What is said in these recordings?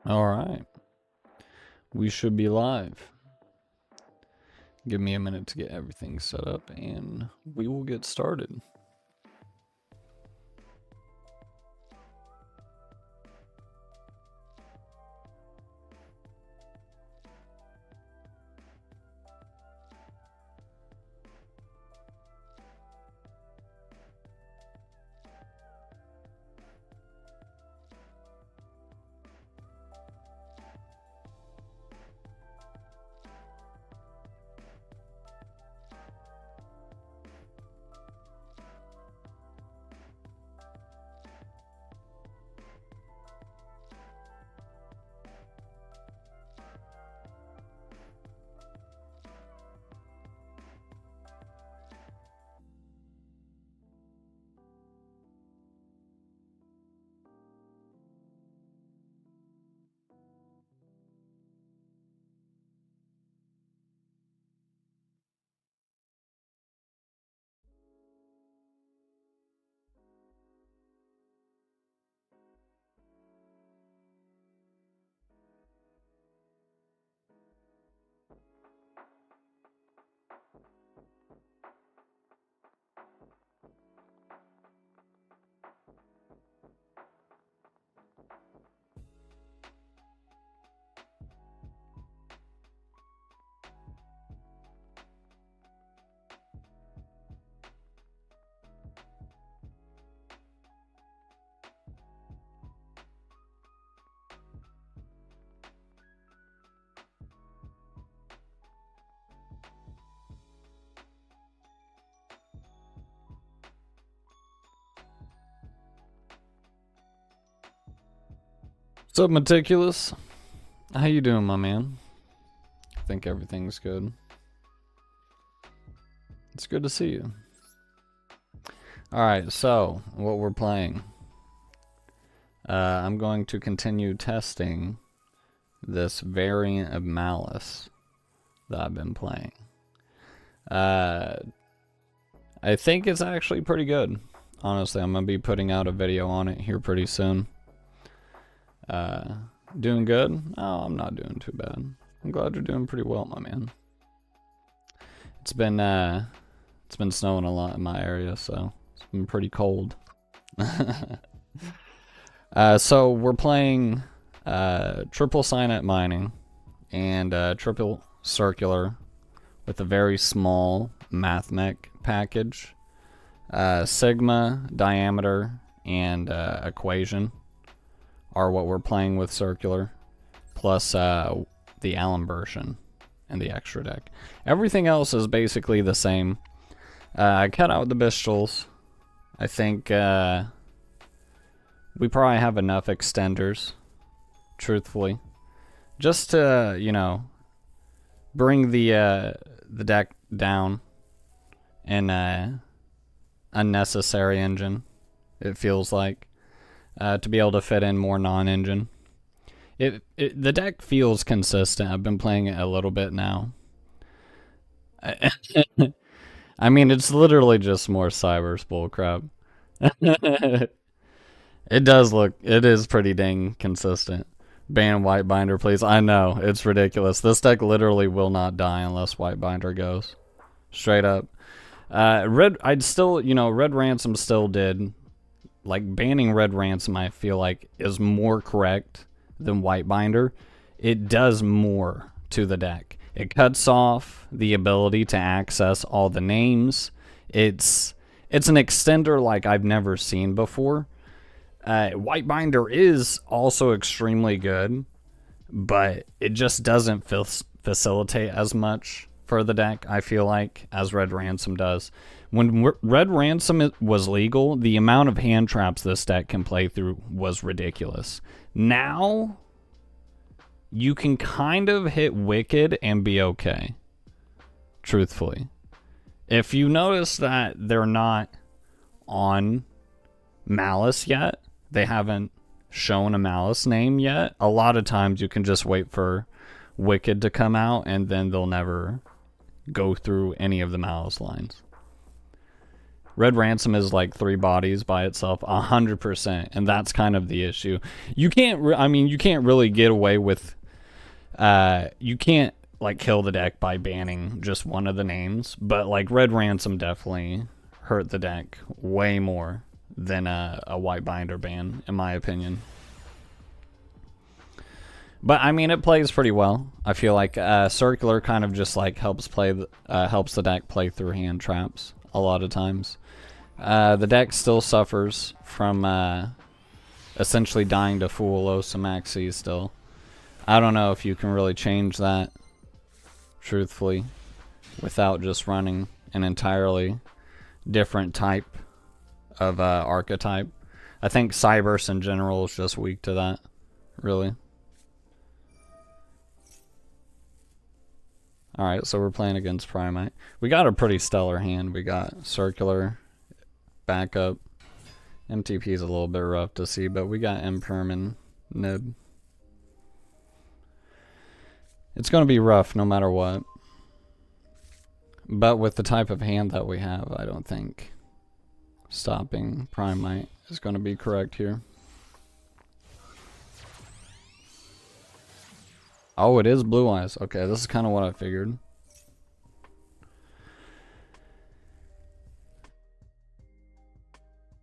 Alright. We should be live. Give me a minute to get everything set up and we will get started. What's up, Meticulous? How you doing, my man? I think everything's good. It's good to see you. Alright, so, what we're playing. I'm going to continue testing this variant of Malice that I've been playing. I think it's actually pretty good. Honestly, I'm going to be putting out a video on it here pretty soon. Doing good? Oh, I'm not doing too bad. I'm glad you're doing pretty well, my man. It's been snowing a lot in my area, so it's been pretty cold. So we're playing triple signet mining and triple circular with a very small math mech package. Sigma, diameter, and equation are what we're playing with circular, plus the Allen version and the extra deck. Everything else is basically the same. I cut out the Bistals. I think we probably have enough extenders, truthfully, just to, you know, bring the deck down in unnecessary engine, it feels like. To be able to fit in more non-engine. The deck feels consistent. I've been playing it a little bit now. I mean, it's literally just more Cybers bullcrap. It is pretty dang consistent. Ban White Binder, please. I know, it's ridiculous. This deck literally will not die unless White Binder goes. Straight up. Red Ransom still did. Like, banning Red Ransom, I feel like, is more correct than White Binder. It does more to the deck. It cuts off the ability to access all the names. It's an extender like I've never seen before. White Binder is also extremely good, but it just doesn't facilitate as much for the deck, I feel like, as Red Ransom does. When Red Ransom was legal, the amount of hand traps this deck can play through was ridiculous. Now, you can kind of hit Wicked and be okay. Truthfully. If you notice that they're not on Malice yet, they haven't shown a Malice name yet, a lot of times you can just wait for Wicked to come out and then they'll never go through any of the Malice lines. Red Ransom is like 3 bodies by itself, 100%, and that's kind of the issue. You can't, I mean, you can't really get away with, you can't like kill the deck by banning just one of the names, but like Red Ransom definitely hurt the deck way more than a White Binder ban, in my opinion. But I mean, it plays pretty well. I feel like Circular kind of just like helps the deck play through hand traps a lot of times. The deck still suffers from essentially dying to Fool Osamaxi still. I don't know if you can really change that, truthfully, without just running an entirely different type of archetype. I think Cyberse in general is just weak to that, really. Alright, so we're playing against Primite. We got a pretty stellar hand. We got Circular, backup. MTP is a little bit rough to see, but we got Imperm and Nib. It's going to be rough no matter what. But with the type of hand that we have, I don't think stopping Primite is going to be correct here. Oh, it is Blue Eyes. Okay, this is kind of what I figured.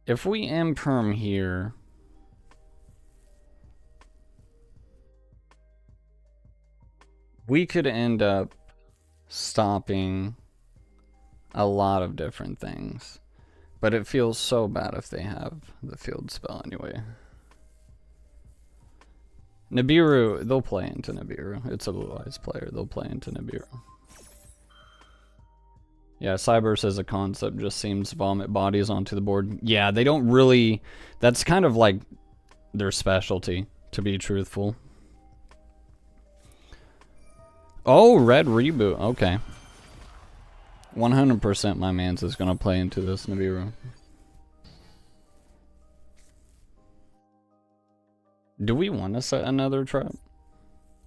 If we Imperm here, we could end up stopping a lot of different things. But it feels so bad if they have the field spell anyway. Nibiru, they'll play into Nibiru. It's a Blue Eyes player. They'll play into Nibiru. Yeah, Cyberse as a concept just seems vomit bodies onto the board. Yeah, they don't really... That's kind of like their specialty, to be truthful. Oh, red reboot. Okay. 100% my man's is going to play into this Nibiru. Do we want to set another trap?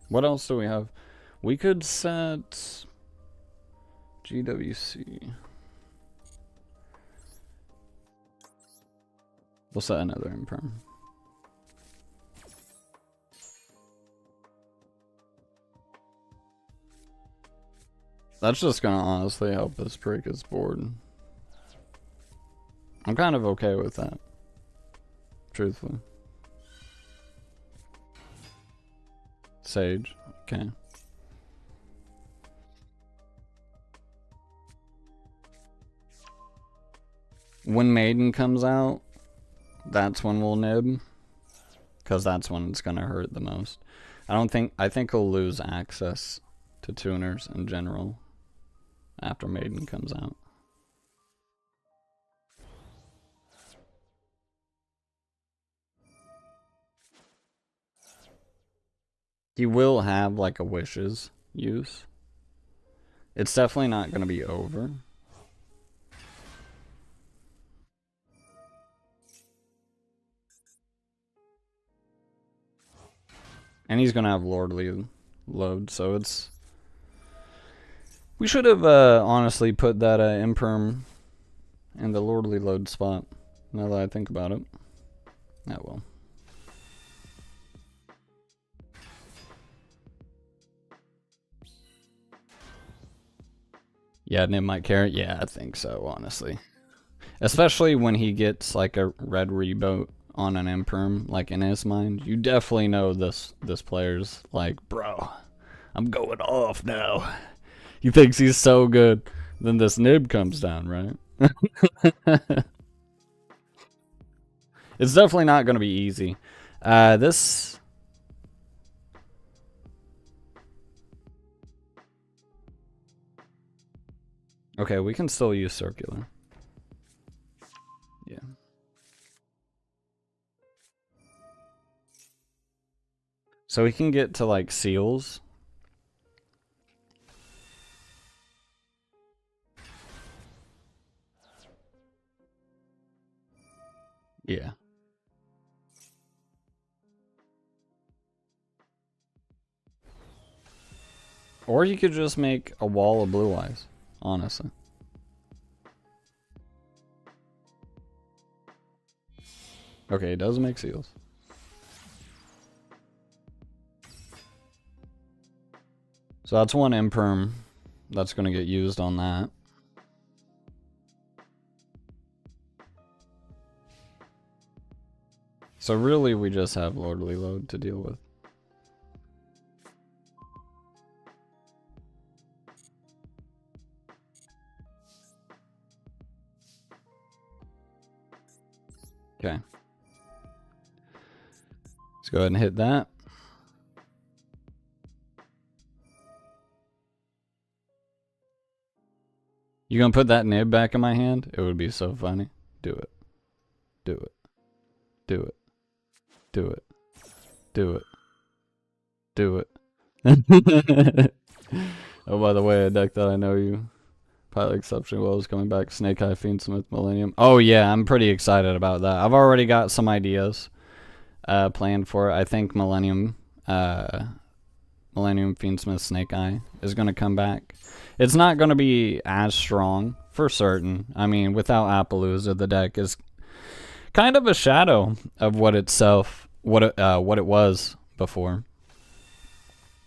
What else do we have? We could set GWC. We'll set another Imperm. That's just gonna honestly help us break his board. I'm kind of okay with that, truthfully. Sage, okay. When Maiden comes out, that's when we'll nib, because that's when it's gonna hurt the most. I think he'll lose access to tuners in general after Maiden comes out. He will have like a wishes use. It's definitely not going to be over. And he's going to have Lordly load, so it's... We should have honestly put that Imperm in the Lordly load spot, now that I think about it. Yeah, well. Yeah, Nib might carry it. Yeah, I think so, honestly. Especially when he gets like a red reboot on an Imperm, like in his mind. You definitely know this player's like, bro, I'm going off now. He thinks he's so good. Then this Nib comes down, right? It's definitely not going to be easy. This... Okay, we can still use Circular. Yeah. So we can get to like seals. Yeah. Or you could just make a wall of Blue Eyes, honestly. Okay, it does make seals. So that's one imperm that's going to get used on that. So really we just have Lordly Load to deal with. Okay. Let's go ahead and hit that. You gonna put that nib back in my hand? It would be so funny. Do it. Do it. Do it. Do it. Do it. Do it. Oh, by the way, a deck that I know you play exceptionally well is coming back. Snake Eye, Fiendsmith, Millennium. Oh yeah, I'm pretty excited about that. I've already got some ideas planned for it. I think Millennium, Fiendsmith, Snake Eye is going to come back. It's not going to be as strong, for certain. I mean, without Appaloosa, the deck is kind of a shadow of what it was before.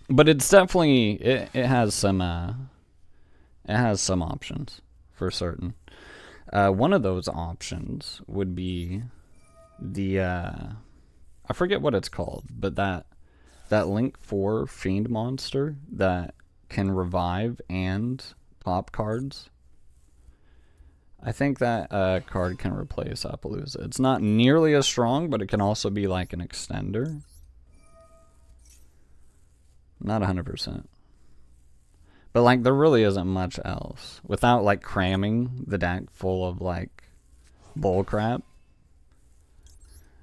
But it's definitely, it has some options, for certain. One of those options would be the, I forget what it's called, but that Link 4 Fiend monster that can revive and pop cards. I think that card can replace Appaloosa. It's not nearly as strong, but it can also be like an extender. Not 100%. But like there really isn't much else. Without like cramming the deck full of like bullcrap.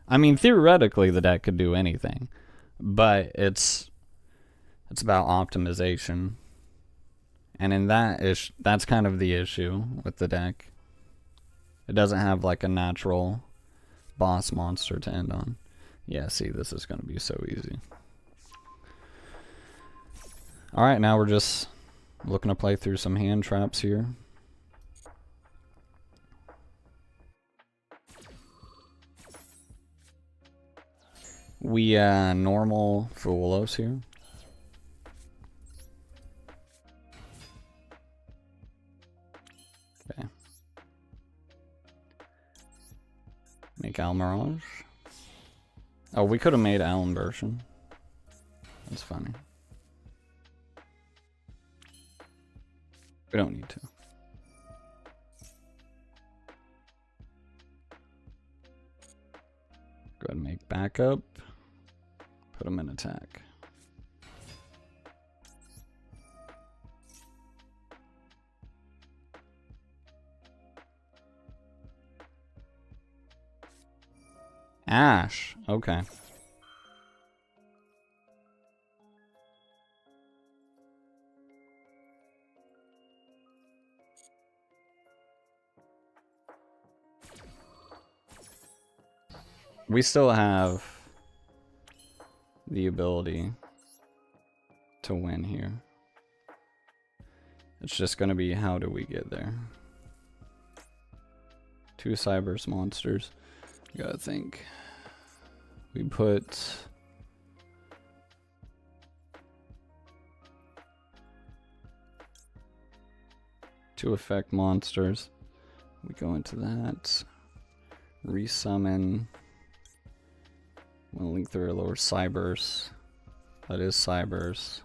I mean, theoretically the deck could do anything. But it's about optimization. And in that's kind of the issue with the deck. It doesn't have like a natural boss monster to end on. Yeah, see, this is going to be so easy. Alright, now we're just looking to play through some hand traps here. We normal Fuelos here. Okay. Make Almirage. Oh, we could have made Alan version. That's funny. We don't need to. Go ahead and make backup. Put them in attack. Ash. Okay. We still have the ability to win here. It's just going to be how do we get there? 2 Cybers monsters. You gotta think. We put... two effect monsters. We go into that. Resummon. We'll link through a lower Cybers. That is Cybers.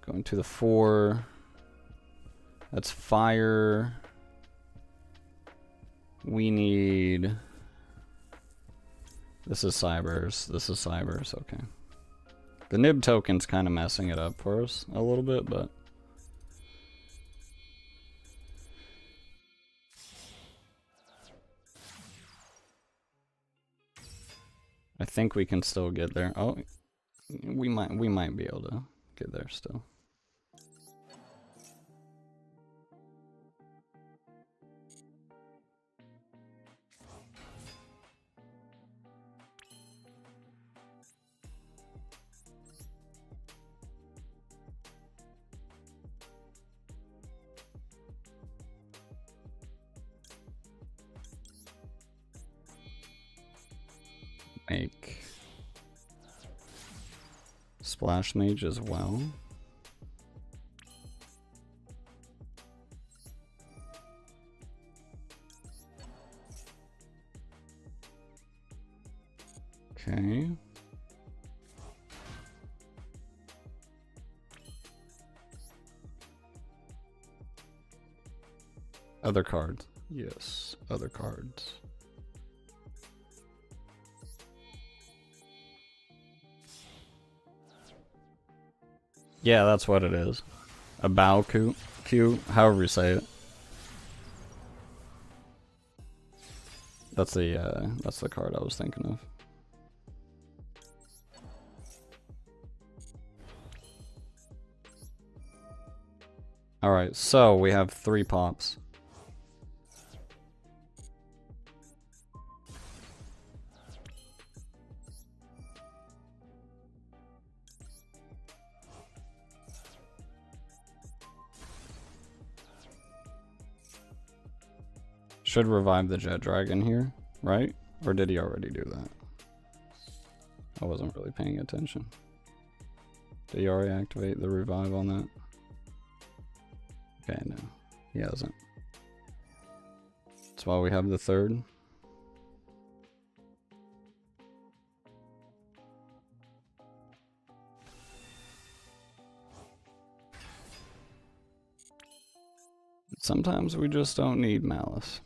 Going to the 4. That's fire. We need... this is Cybers. This is Cybers. Okay. The nib token's kind of messing it up for us a little bit, but... I think we can still get there. Oh, we might be able to get there still. make Splash Mage as well. Okay. Other cards. Yes, other cards. Yeah, that's what it is. A bow Q, however you say it. That's the card I was thinking of. Alright, so we have 3 pops. Should revive the Jet Dragon here, right? Or did he already do that? I wasn't really paying attention. Did he already activate the revive on that? Okay, no, he hasn't. That's why we have the 3rd. Sometimes we just don't need Malice.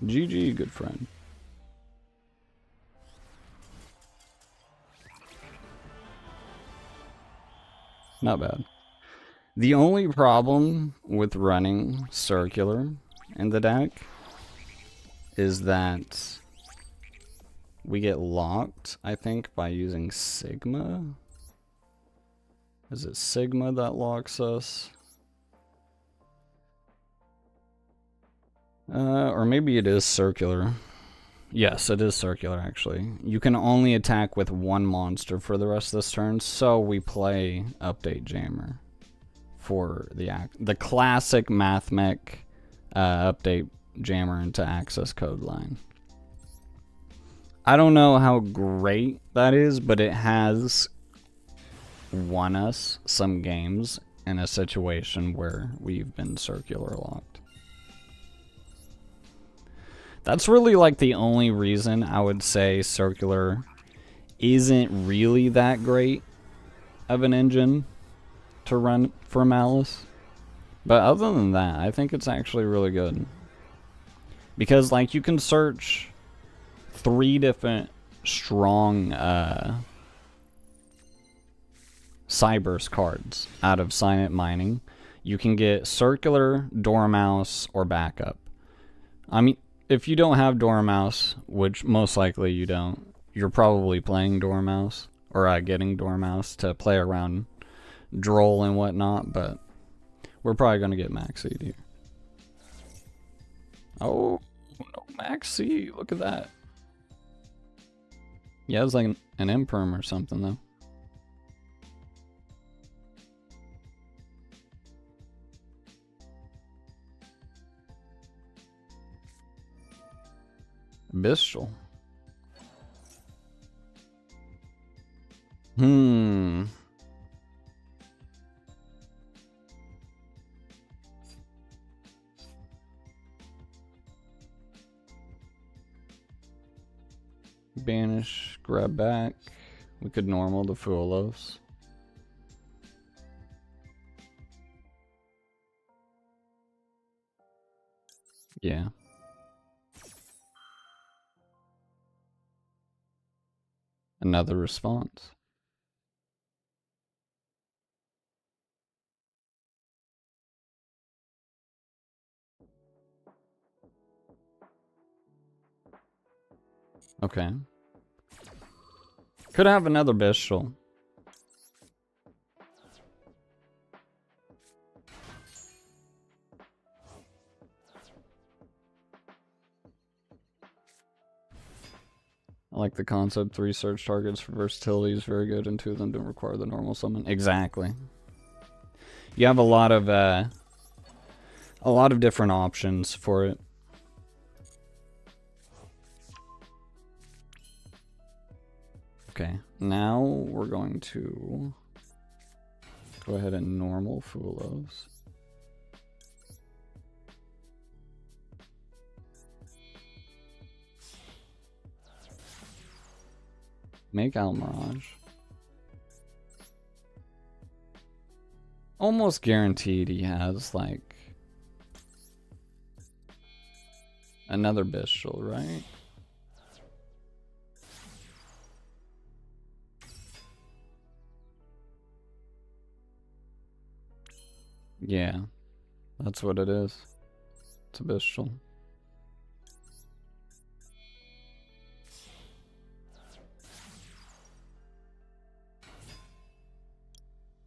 GG, good friend. Not bad. The only problem with running circular in the deck is that we get locked, I think, by using Sigma. Is it Sigma that locks us? Or maybe it is circular. Yes, it is circular, actually. You can only attack with 1 monster for the rest of this turn, so we play Update Jammer for the classic Mathmech Update Jammer into access code line. I don't know how great that is, but it has won us some games in a situation where we've been circular locked. That's really like the only reason I would say circular isn't really that great of an engine to run for Malice. But other than that, I think it's actually really good. Because like you can search 3 different strong Cyberse cards out of Signet Mining. You can get circular, Dormouse, or backup. I mean, if you don't have Dormouse, which most likely you don't, you're probably playing Dormouse, or getting Dormouse to play around Droll and whatnot, but we're probably going to get Maxi here. Oh, no Maxi, look at that. Yeah, it was like an Imperm or something, though. Bistral. Banish, grab back. We could normal the Fuelos. Yeah. Another response. Okay. Could have another Bestial. I like the concept. 3 search targets for versatility is very good, and 2 of them don't require the normal summon. Exactly. You have a lot of different options for it. Okay, now we're going to go ahead and normal Fulos. Make Almirage. Almost guaranteed he has, like, another Bestial, right? Yeah, that's what it is. It's a Bestial.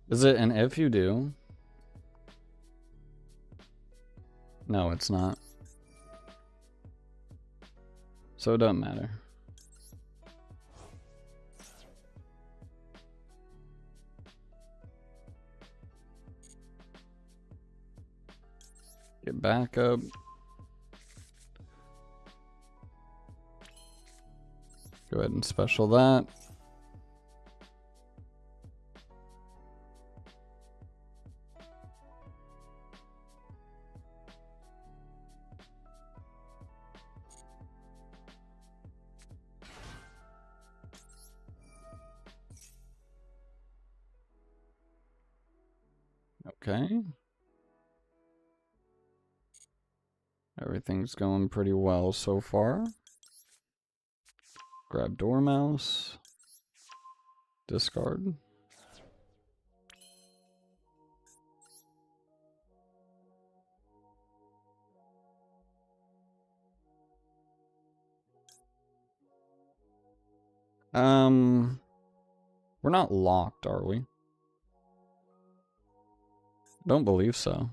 Is it an if you do? No, it's not. So it doesn't matter. Get back up. Go ahead and special that. Okay. Everything's going pretty well so far. Grab Dormouse. Discard. We're not locked, are we? Don't believe so.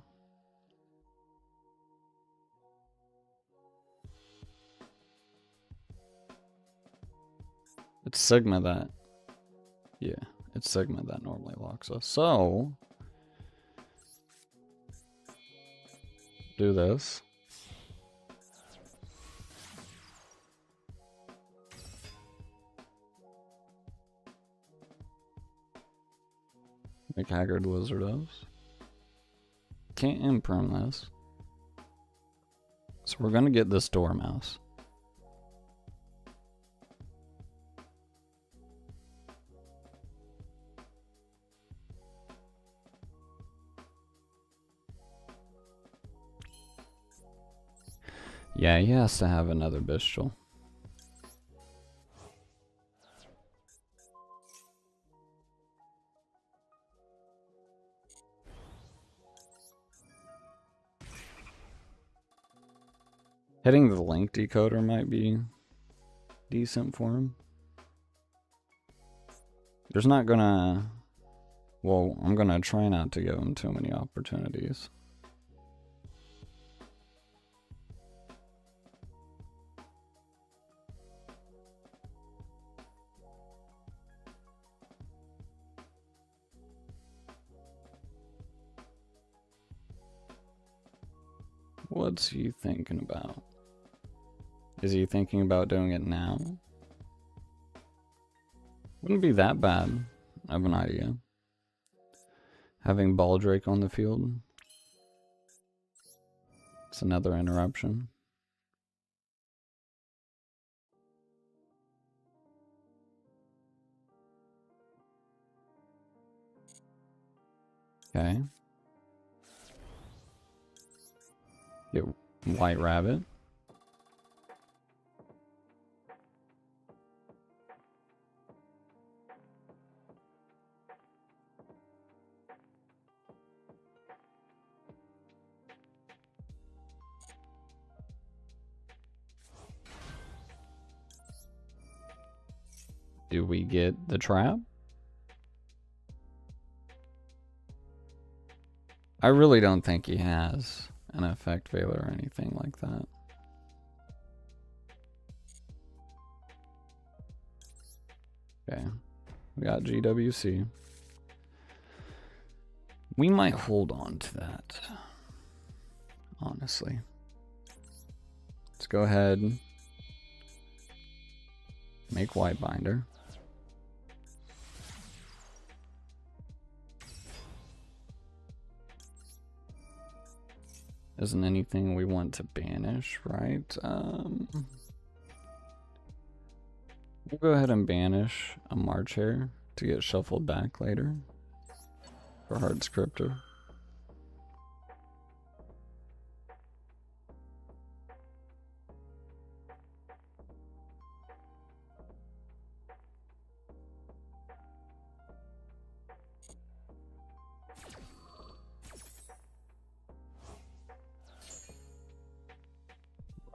It's Sigma that. Yeah, it's Sigma that normally locks us. So, do this. Make Haggard Lizardos. Can't imperm this. So we're gonna get this Dormouse. Yeah, he has to have another Bestial. Hitting the link decoder might be decent for him. There's not gonna... Well, I'm gonna try not to give him too many opportunities. What's he thinking about? Is he thinking about doing it now? Wouldn't be that bad of an idea. Having Baldrake on the field. It's another interruption. Okay. Get White Rabbit. Do we get the trap? I really don't think he has an effect veiler or anything like that. Okay, we got GWC. We might hold on to that. Honestly. Let's go ahead. Make white binder. Isn't anything we want to banish, right? We'll go ahead and banish a March Hare to get shuffled back later for hard scripter.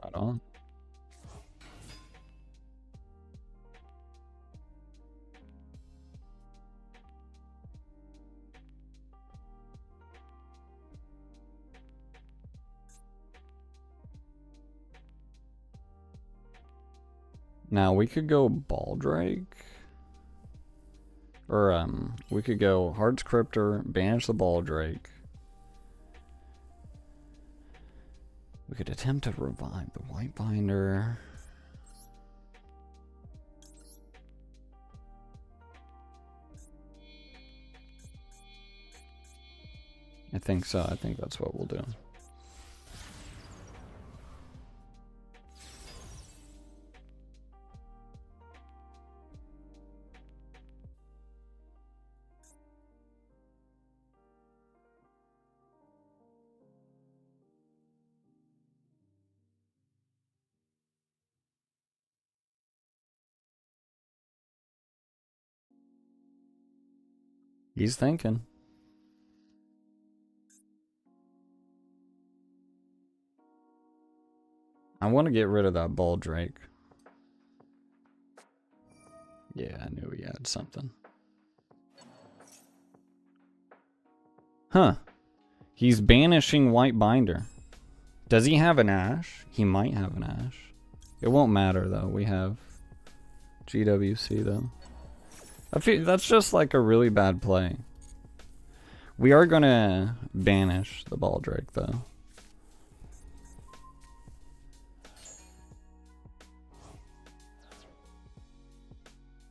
Right on. Now we could go Baldrake. Or we could go Hard Scripter, banish the Baldrake. We could attempt to revive the white binder. I think so. I think that's what we'll do. He's thinking. I want to get rid of that Baldrake. Yeah, I knew he had something. Huh. He's banishing white binder. Does he have an Ash? He might have an Ash. It won't matter though. We have GWC though. I feel that's just like a really bad play. We are gonna banish the Baldrake though.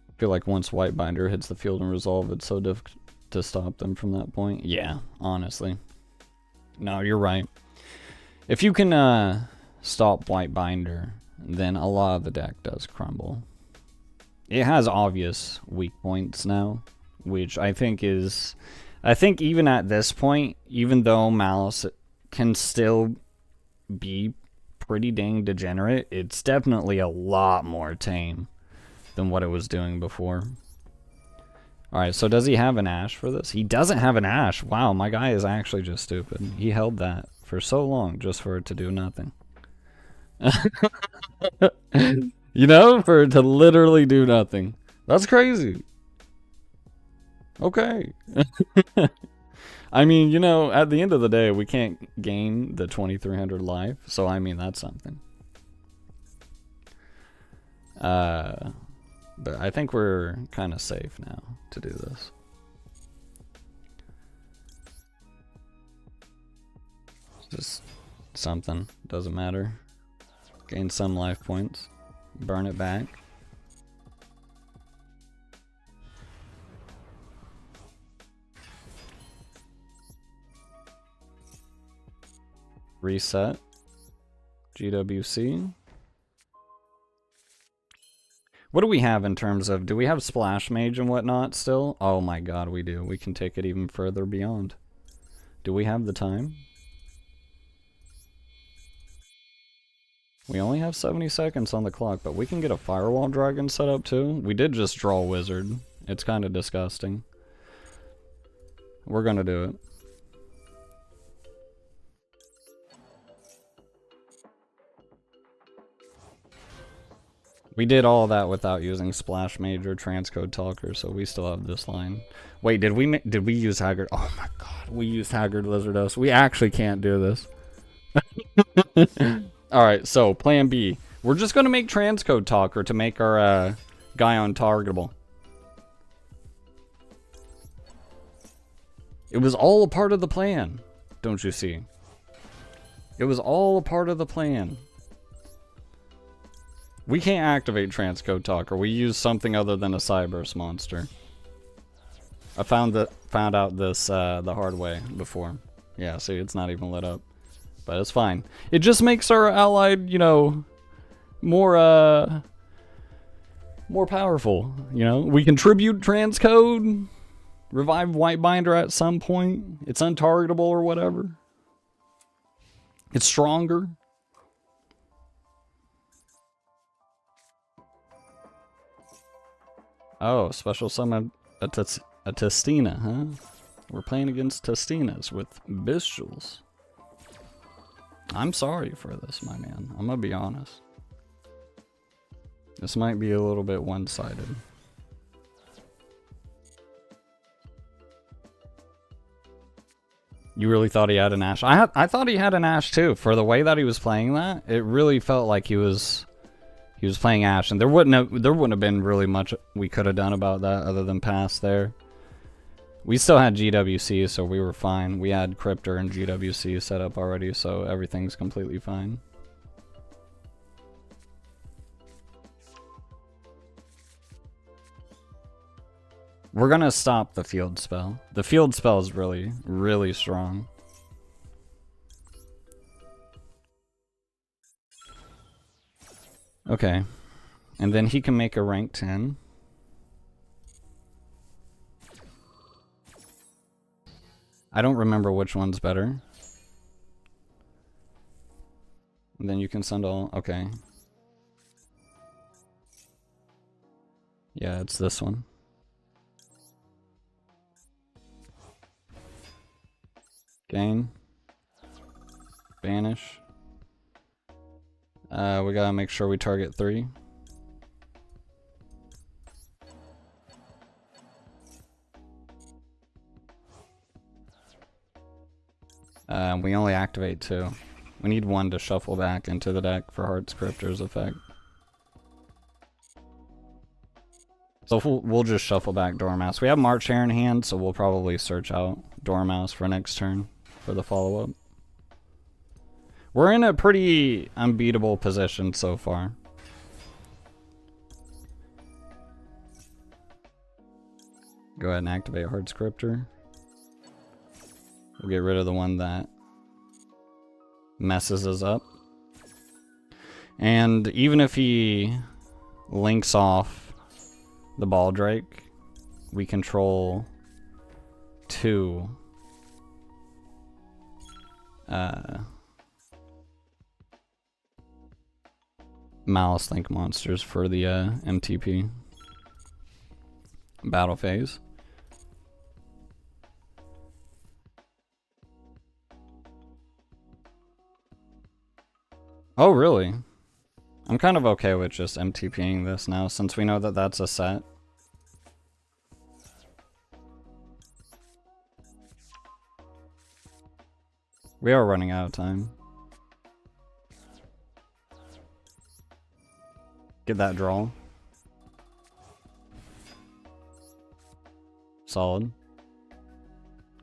I feel like once white binder hits the field and resolve, it's so difficult to stop them from that point. Yeah, honestly. No, you're right. If you can stop white binder, then a lot of the deck does crumble. It has obvious weak points now, which I think is... I think even at this point, even though Malice can still be pretty dang degenerate, it's definitely a lot more tame than what it was doing before. Alright, so does he have an Ash for this? He doesn't have an Ash. Wow, my guy is actually just stupid. He held that for so long just for it to do nothing. You know, for it to literally do nothing. That's crazy. Okay. I mean, you know, at the end of the day, we can't gain the 2300 life. So, I mean, that's something. But I think we're kind of safe now to do this. Just something. Doesn't matter. Gain some life points. Burn it back. Reset. GWC. What do we have in terms of... Do we have Splash Mage and whatnot still? Oh my god, we do. We can take it even further beyond. Do we have the time? We only have 70 seconds on the clock, but we can get a Firewall Dragon set up too. We did just draw Wizard. It's kind of disgusting. We're gonna do it. We did all that without using Splash Mage or Transcode Talker, so we still have this line. Wait, did we use Haggard? Oh my god, we used Haggard Lizardos. We actually can't do this. Alright, so plan B. We're just gonna make Transcode Talker to make our guy untargetable. It was all a part of the plan, don't you see? It was all a part of the plan. We can't activate Transcode Talker. We use something other than a Cyberse monster. I found out this the hard way before. Yeah, see, it's not even lit up. But it's fine. It just makes our allied, you know, more powerful, you know? We contribute transcode, revive Whitebinder at some point. It's untargetable or whatever. It's stronger. Oh, special summon a Testina, huh? We're playing against Testinas with Bestials. I'm sorry for this, my man. I'm gonna be honest. This might be a little bit one-sided. You really thought he had an Ashe? I thought he had an Ashe too. For the way that he was playing that, it really felt like he was playing Ashe, and there wouldn't have been really much we could have done about that other than pass there. We still had GWC, so we were fine. We had Cryptor and GWC set up already, so everything's completely fine. We're gonna stop the field spell. The field spell is really, really strong. Okay. And then he can make a rank 10. I don't remember which one's better. And then you can send all... Okay. Yeah, it's this one. Gain. Banish. We gotta make sure we target 3. We only activate 2. We need 1 to shuffle back into the deck for Heart's Cryptor's effect. So we'll just shuffle back Dormouse. We have March Hare in hand, so we'll probably search out Dormouse for next turn for the follow-up. We're in a pretty unbeatable position so far. Go ahead and activate Heart's Cryptor. We'll get rid of the one that messes us up. And even if he links off the Baldrake, we control 2 Malice Link monsters for the MTP battle phase. Oh, really? I'm kind of okay with just MTPing this now, since we know that that's a set. We are running out of time. Get that draw. Solid.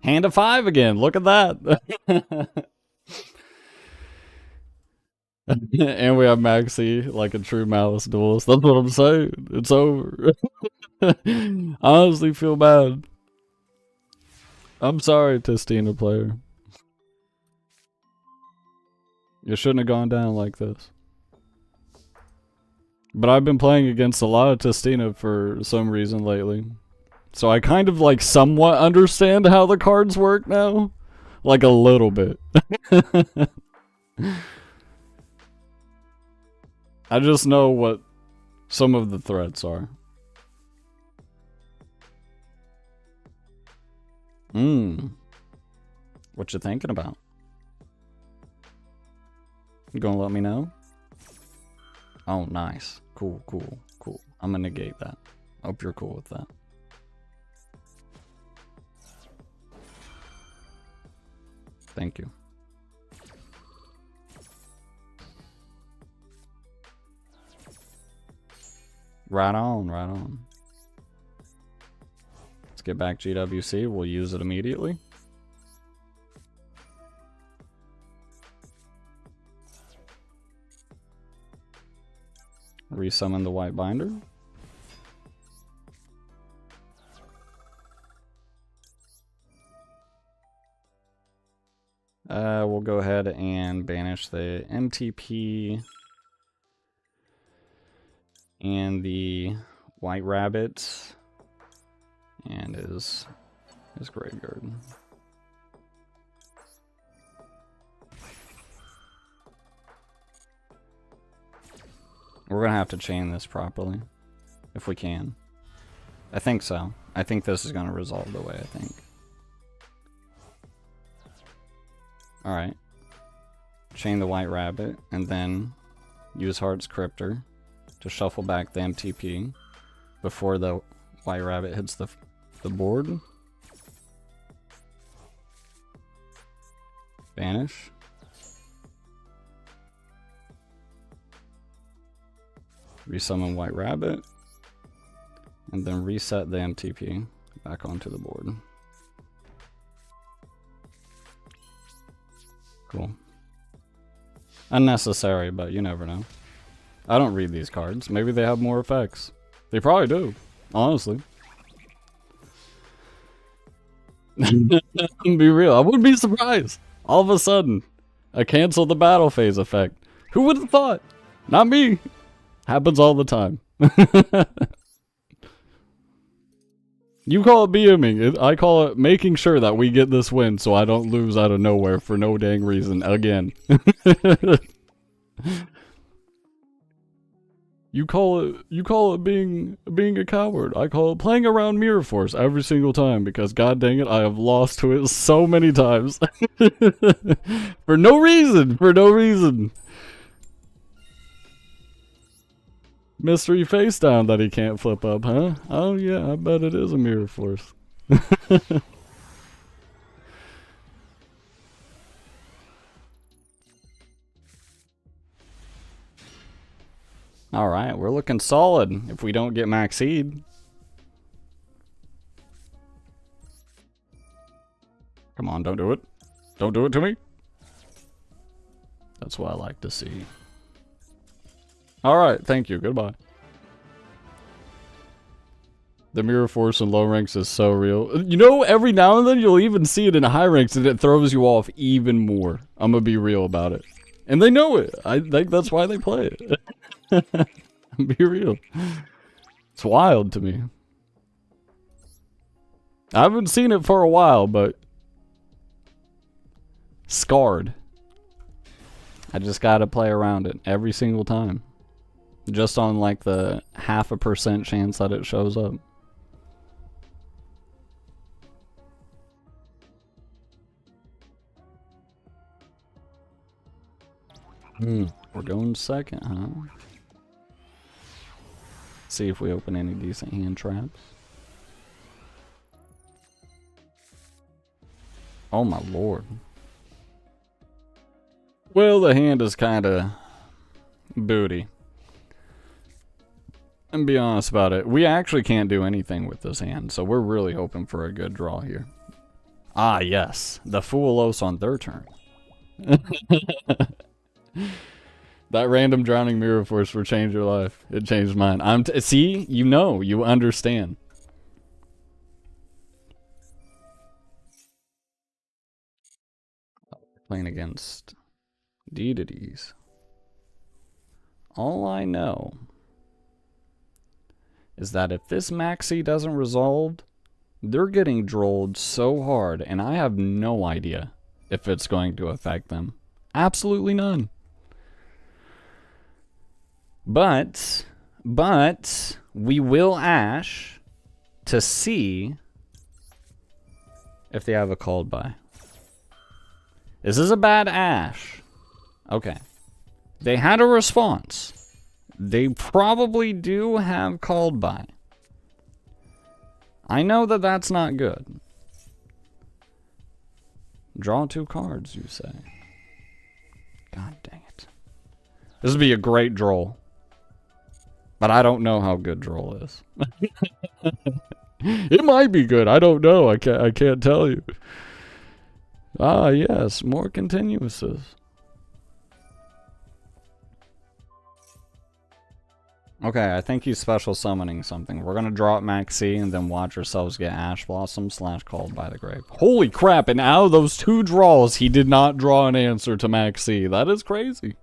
Hand of 5 again. Look at that. And we have Maxi like a true Malice duelist. That's what I'm saying. It's over. I honestly feel bad. I'm sorry, Testina player. You shouldn't have gone down like this. But I've been playing against a lot of Testina for some reason lately. So I kind of like somewhat understand how the cards work now. Like a little bit. I just know what some of the threats are. What you thinking about? You gonna let me know? Oh, nice. Cool, cool, cool. I'm gonna negate that. Hope you're cool with that. Thank you. Right on, right on. Let's get back GWC. We'll use it immediately. Resummon the white binder. We'll go ahead and banish the MTP and the white rabbit and his graveyard. We're gonna have to chain this properly, if we can. I think so. I think this is gonna resolve the way I think. Alright. Chain the white rabbit, and then use Heart's Cryptor to shuffle back the MTP before the white rabbit hits the board. Banish. Resummon white rabbit. And then reset the MTP back onto the board. Cool. Unnecessary, but you never know. I don't read these cards. Maybe they have more effects. They probably do, honestly. Be real. I wouldn't be surprised. All of a sudden, I cancel the battle phase effect. Who would have thought? Not me. Happens all the time. You call it BMing. I call it making sure that we get this win so I don't lose out of nowhere for no dang reason again. You call it being a coward. I call it playing around Mirror Force every single time because god dang it, I have lost to it so many times. For no reason. Mystery face down that he can't flip up, huh? Oh yeah, I bet it is a Mirror Force. Alright, we're looking solid if we don't get max seed. Come on, don't do it. Don't do it to me. That's what I like to see. Alright, thank you. Goodbye. The Mirror Force in low ranks is so real. You know, every now and then you'll even see it in high ranks and it throws you off even more. I'm gonna be real about it. And they know it. I think that's why they play it. Be real. It's wild to me. I haven't seen it for a while, but... Scarred. I just gotta play around it every single time. Just on like the 0.5% chance that it shows up. We're going second, huh? See if we open any decent hand traps. Oh my lord. Well, the hand is kinda booty. And be honest about it, we actually can't do anything with this hand, so we're really hoping for a good draw here. Ah, yes. The Foolos on their turn. That random drowning Mirror Force will change your life. It changed mine. See? You know. You understand. Playing against deities. All I know is that if this maxi doesn't resolve, they're getting drolled so hard, and I have no idea if it's going to affect them. Absolutely none. But we will ash to see if they have a called by. This is a bad ash. Okay. They had a response. They probably do have called by. I know that that's not good. Draw 2 cards, you say. God dang it. This would be a great droll. But I don't know how good droll is. It might be good. I don't know. I can't tell you. Ah, yes. More continuouses. Okay, I think he's special summoning something. We're gonna draw up Max C and then watch ourselves get Ash Blossom / Called by the Grave. Holy crap, and out of those 2 draws, he did not draw an answer to Max C. That is crazy.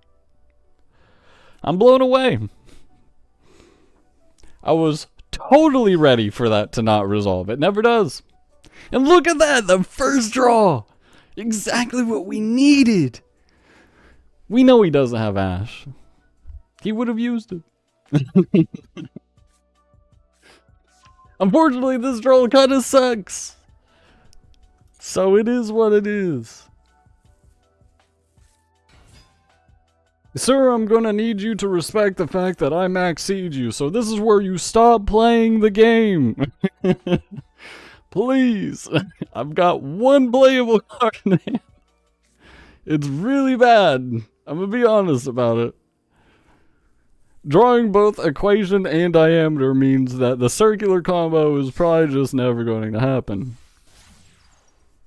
I'm blown away. I was totally ready for that to not resolve. It never does. And look at that, the first draw. Exactly what we needed. We know he doesn't have Ash. He would have used it. Unfortunately, this draw kind of sucks. So it is what it is. Sir, I'm gonna need you to respect the fact that I maxed you, so this is where you stop playing the game. Please. I've got 1 playable card in hand. It's really bad. I'm gonna be honest about it. Drawing both equation and diameter means that the circular combo is probably just never going to happen.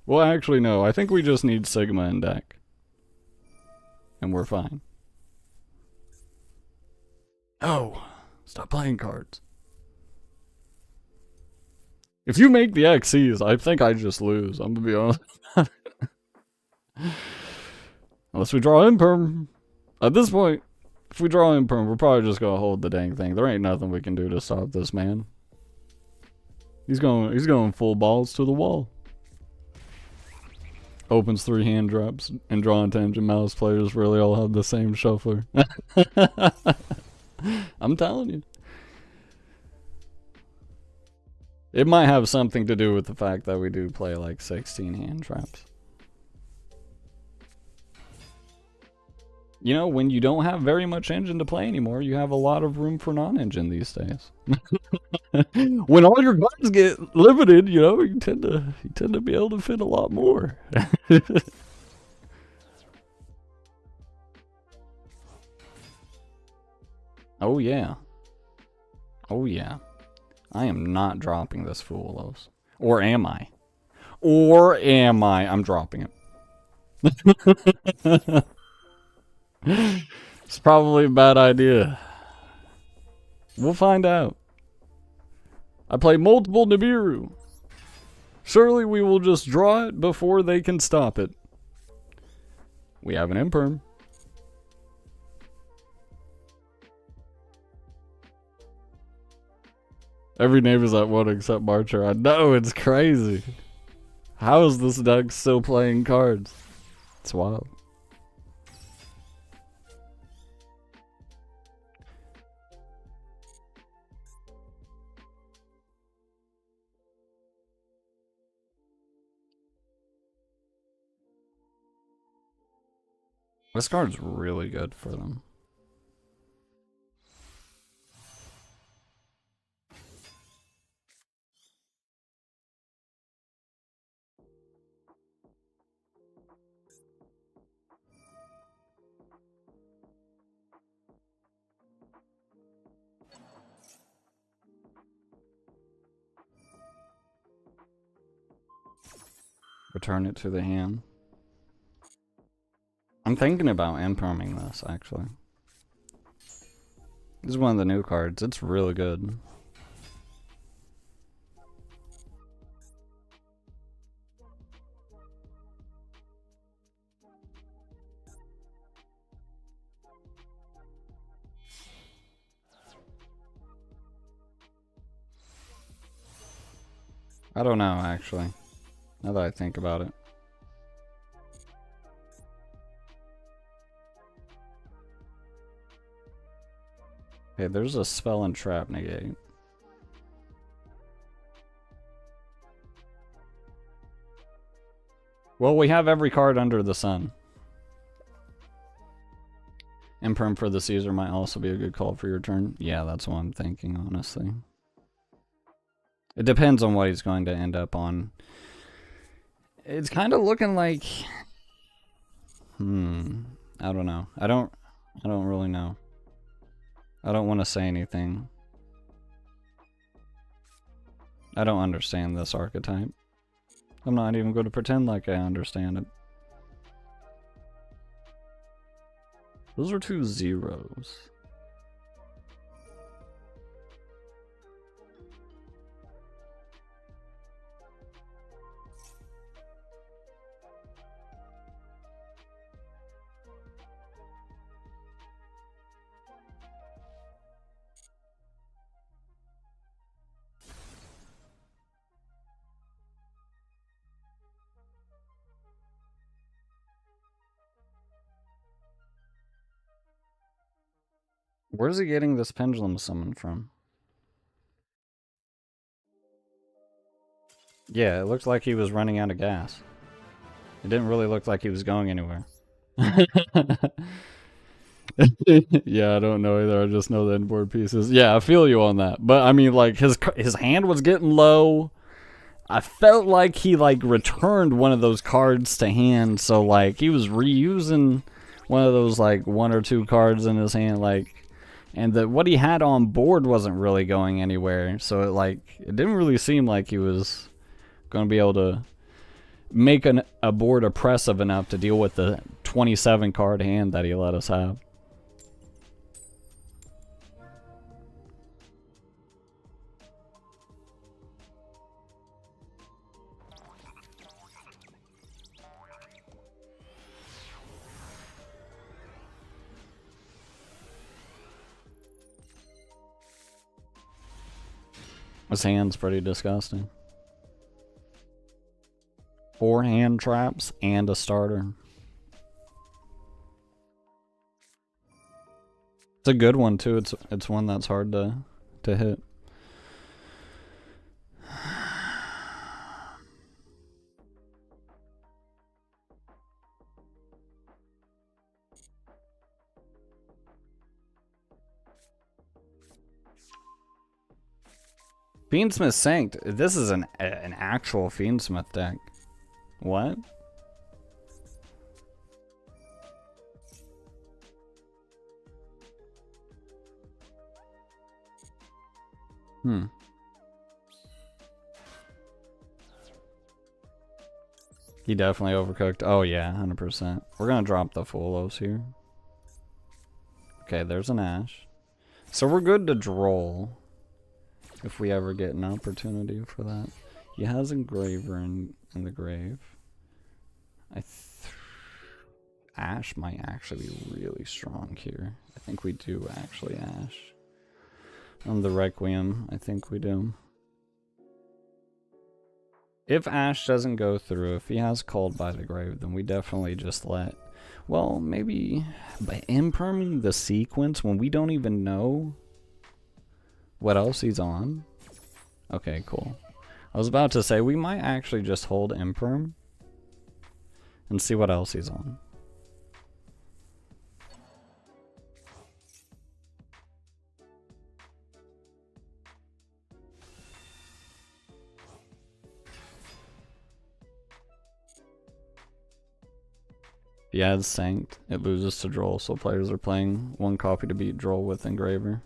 Well, actually, no. I think we just need Sigma in deck. And we're fine. Oh, stop playing cards. If you make the XCs, I think I just lose. I'm gonna be honest. Unless we draw Imperm. At this point, if we draw Imperm, we're probably just gonna hold the dang thing. There ain't nothing we can do to stop this man. He's going full balls to the wall. Opens 3 hand drops, and draw intention mouse players really all have the same shuffler. I'm telling you. It might have something to do with the fact that we do play like 16 hand traps. You know, when you don't have very much engine to play anymore, you have a lot of room for non-engine these days. When all your cards get limited, you know, you tend to be able to fit a lot more. Oh yeah. Oh yeah. I am not dropping this Foolos. Or am I? Or am I? I'm dropping it. It's probably a bad idea. We'll find out. I play multiple Nibiru. Surely we will just draw it before they can stop it. We have an Imperm. Every name is at 1 except Marcher. I know, it's crazy. How is this deck still playing cards? It's wild. This card's really good for them. Return it to the hand. I'm thinking about imperming this, actually. This is one of the new cards. It's really good. I don't know, actually. Now that I think about it. Okay, there's a spell and trap negate. Well, we have every card under the sun. Imperm for the Caesar might also be a good call for your turn. Yeah, that's what I'm thinking, honestly. It depends on what he's going to end up on. It's kind of looking like... I don't know. I don't really know. I don't want to say anything. I don't understand this archetype. I'm not even going to pretend like I understand it. Those are 2 zeros. Where's he getting this pendulum summon from? Yeah, it looked like he was running out of gas. It didn't really look like he was going anywhere. Yeah, I don't know either. I just know the inboard pieces. Yeah, I feel you on that. But I mean, like his hand was getting low. I felt like he like returned one of those cards to hand, so like he was reusing one of those like one or two cards in his hand, like, and that what he had on board wasn't really going anywhere. So it didn't really seem like he was going to be able to make a board oppressive enough to deal with the 27 card hand that he let us have. His hand's pretty disgusting. 4 hand traps and a starter. It's a good one too. It's one that's hard to hit. Fiendsmith Sanct. This is an actual Fiendsmith deck. What? He definitely overcooked. Oh yeah, 100%. We're gonna drop the Fulos here. Okay, there's an Ash. So we're good to droll. If we ever get an opportunity for that. He has Engraver in the grave. Ash might actually be really strong here. I think we do actually Ash. On the Requiem, I think we do. If Ash doesn't go through, if he has Called by the Grave, then we definitely just let... Well, maybe by imperming the sequence when we don't even know what else he's on. Okay, cool. I was about to say, we might actually just hold imperm and see what else he's on. If he adds Sanct, it loses to Droll, so players are playing one copy to beat Droll with Engraver.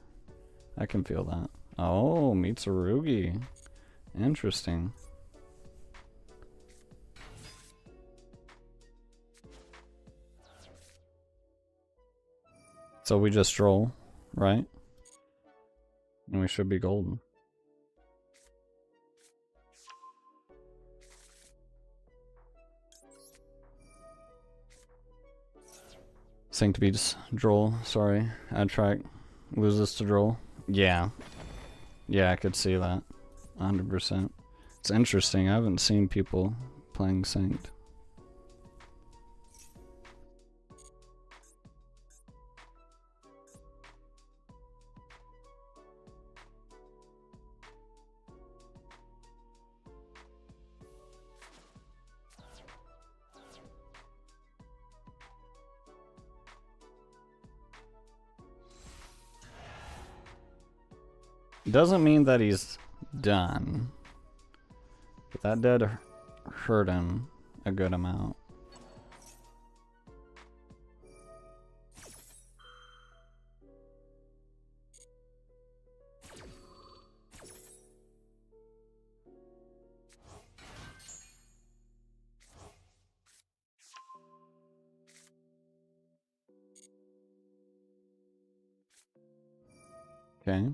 I can feel that. Oh, Mitsurugi. Interesting. So we just Droll, right? And we should be golden. Sanct beats Droll, sorry. Add track loses to Droll. Yeah. Yeah, I could see that. 100%. It's interesting, I haven't seen people playing Sanct. Doesn't mean that he's done. But that did hurt him a good amount. Okay.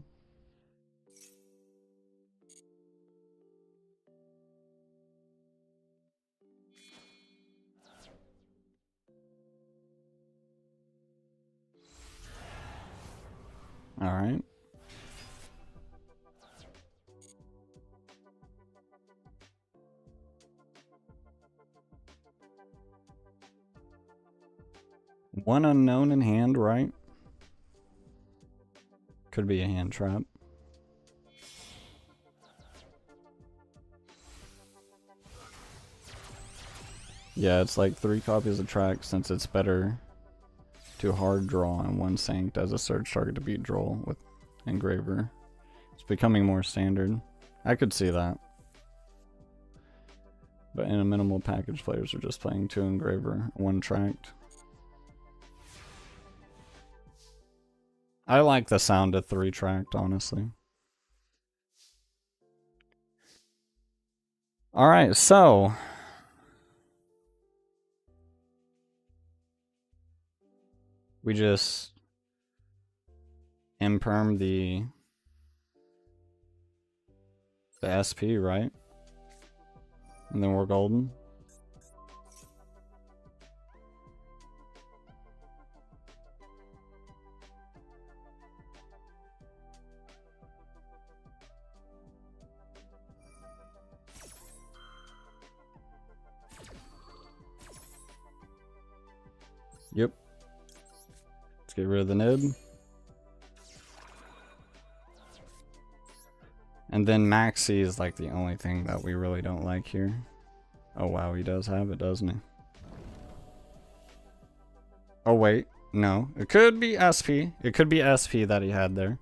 All right. One unknown in hand, right? Could be a hand trap. Yeah, it's like 3 copies of track since it's better to hard draw and 1 synced as a search target to beat draw with engraver. It's becoming more standard. I could see that. But in a minimal package, players are just playing 2 engraver, 1 tracked. I like the sound of 3 tracked, honestly. Alright, so we just imperm the SP, right? And then we're golden. Yep. Let's get rid of the nib. And then Maxi is like the only thing that we really don't like here. Oh wow, he does have it, doesn't he? Oh wait, no. It could be SP. It could be SP that he had there.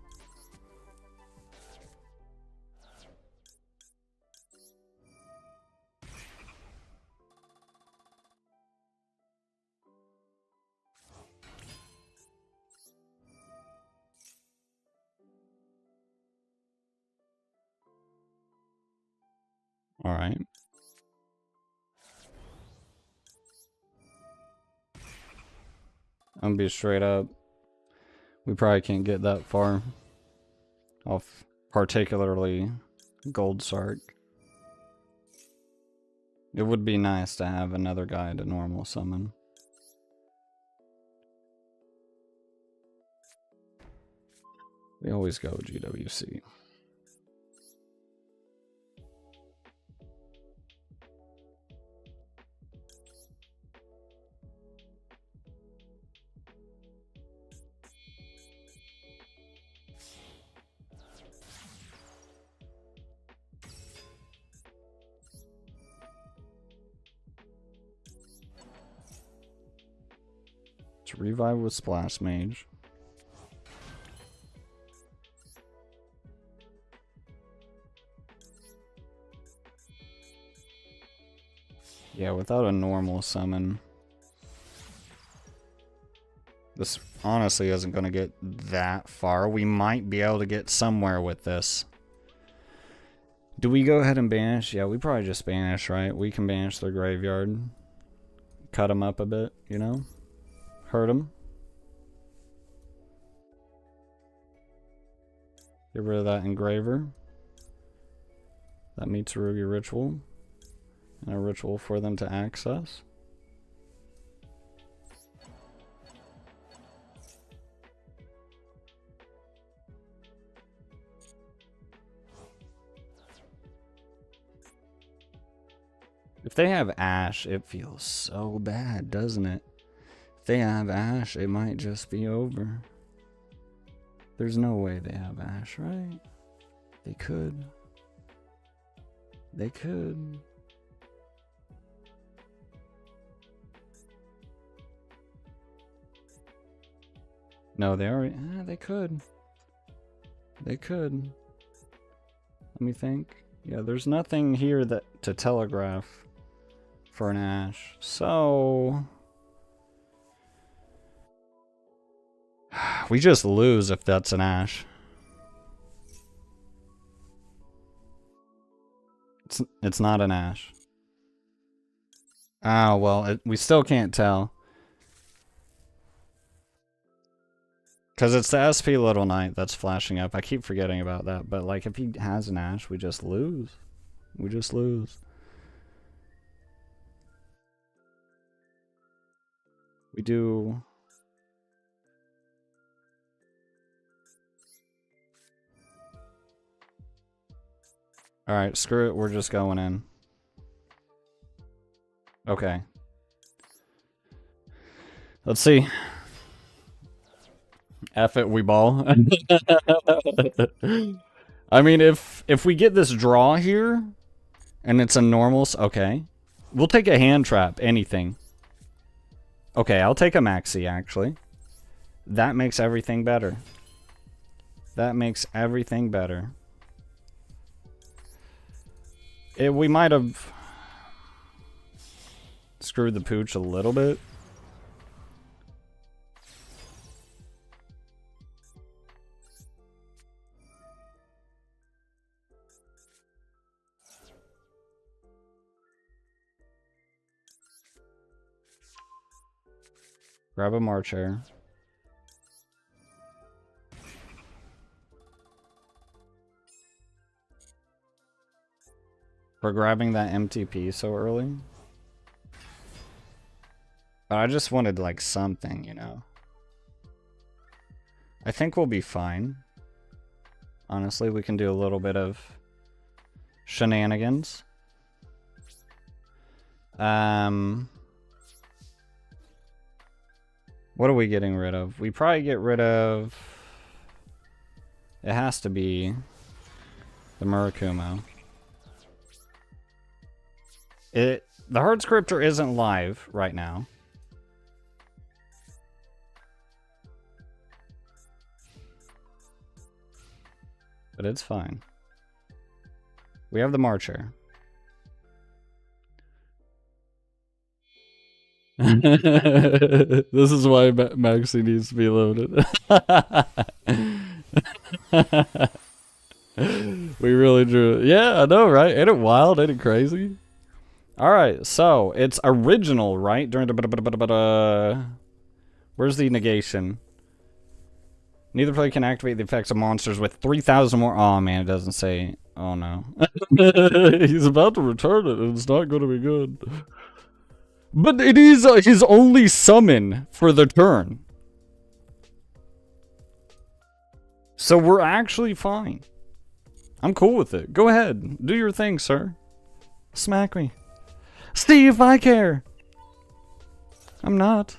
Alright. I'm gonna be straight up. We probably can't get that far off particularly Gold Sark. It would be nice to have another guy to normal summon. We always go GWC. To revive with Splash Mage. Yeah, without a normal summon, this honestly isn't going to get that far. We might be able to get somewhere with this. Do we go ahead and banish? Yeah, we probably just banish, right? We can banish their graveyard. Cut them up a bit, you know? Hurt them. Get rid of that engraver. That meets a Ruby ritual. And a ritual for them to access. If they have Ash, it feels so bad, doesn't it? If they have Ash, it might just be over. There's no way they have Ash, right? They could. They could. No, they already... they could. They could. Let me think. Yeah, there's nothing here that to telegraph for an Ash. So... we just lose if that's an Ash. It's not an Ash. Ah, well, we still can't tell. Because it's the SP Little Knight that's flashing up. I keep forgetting about that. But, like, if he has an Ash, we just lose. We just lose. We do... Alright, screw it. We're just going in. Okay. F it, we ball. I mean, if we get this draw here, and it's a normal... Okay. We'll take a hand trap, anything. Okay, I'll take a maxi, actually. That makes everything better. That makes everything better. We might have screwed the pooch a little bit. Grab a March Hare. For grabbing that MTP so early. But I just wanted, like, something, you know. I think we'll be fine. Honestly, we can do a little bit of shenanigans. What are we getting rid of? We probably get rid of... It has to be the Murakumo. The Heart Scriptor isn't live right now. But it's fine. We have the Marcher. This is why Maxi needs to be loaded. We really drew it. Yeah, I know, right? Ain't it wild? Ain't it crazy? Alright, so it's original, right? During the... Where's the negation? Neither player can activate the effects of monsters with 3,000 more... Oh, man, it doesn't say... Oh, no. He's about to return it, and it's not going to be good. But it is his only summon for the turn. So we're actually fine. I'm cool with it. Go ahead. Do your thing, sir. Smack me. See if I care. I'm not.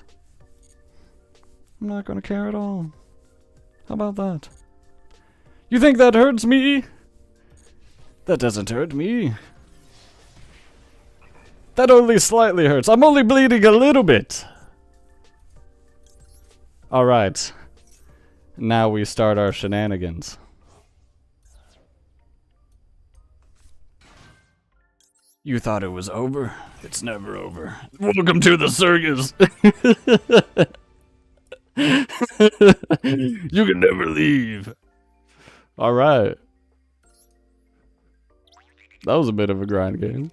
I'm not going to care at all. How about that? You think that hurts me? That doesn't hurt me. That only slightly hurts. I'm only bleeding a little bit. Alright. Now we start our shenanigans. You thought it was over? It's never over. Welcome to the circus. You can never leave. Alright. That was a bit of a grind game.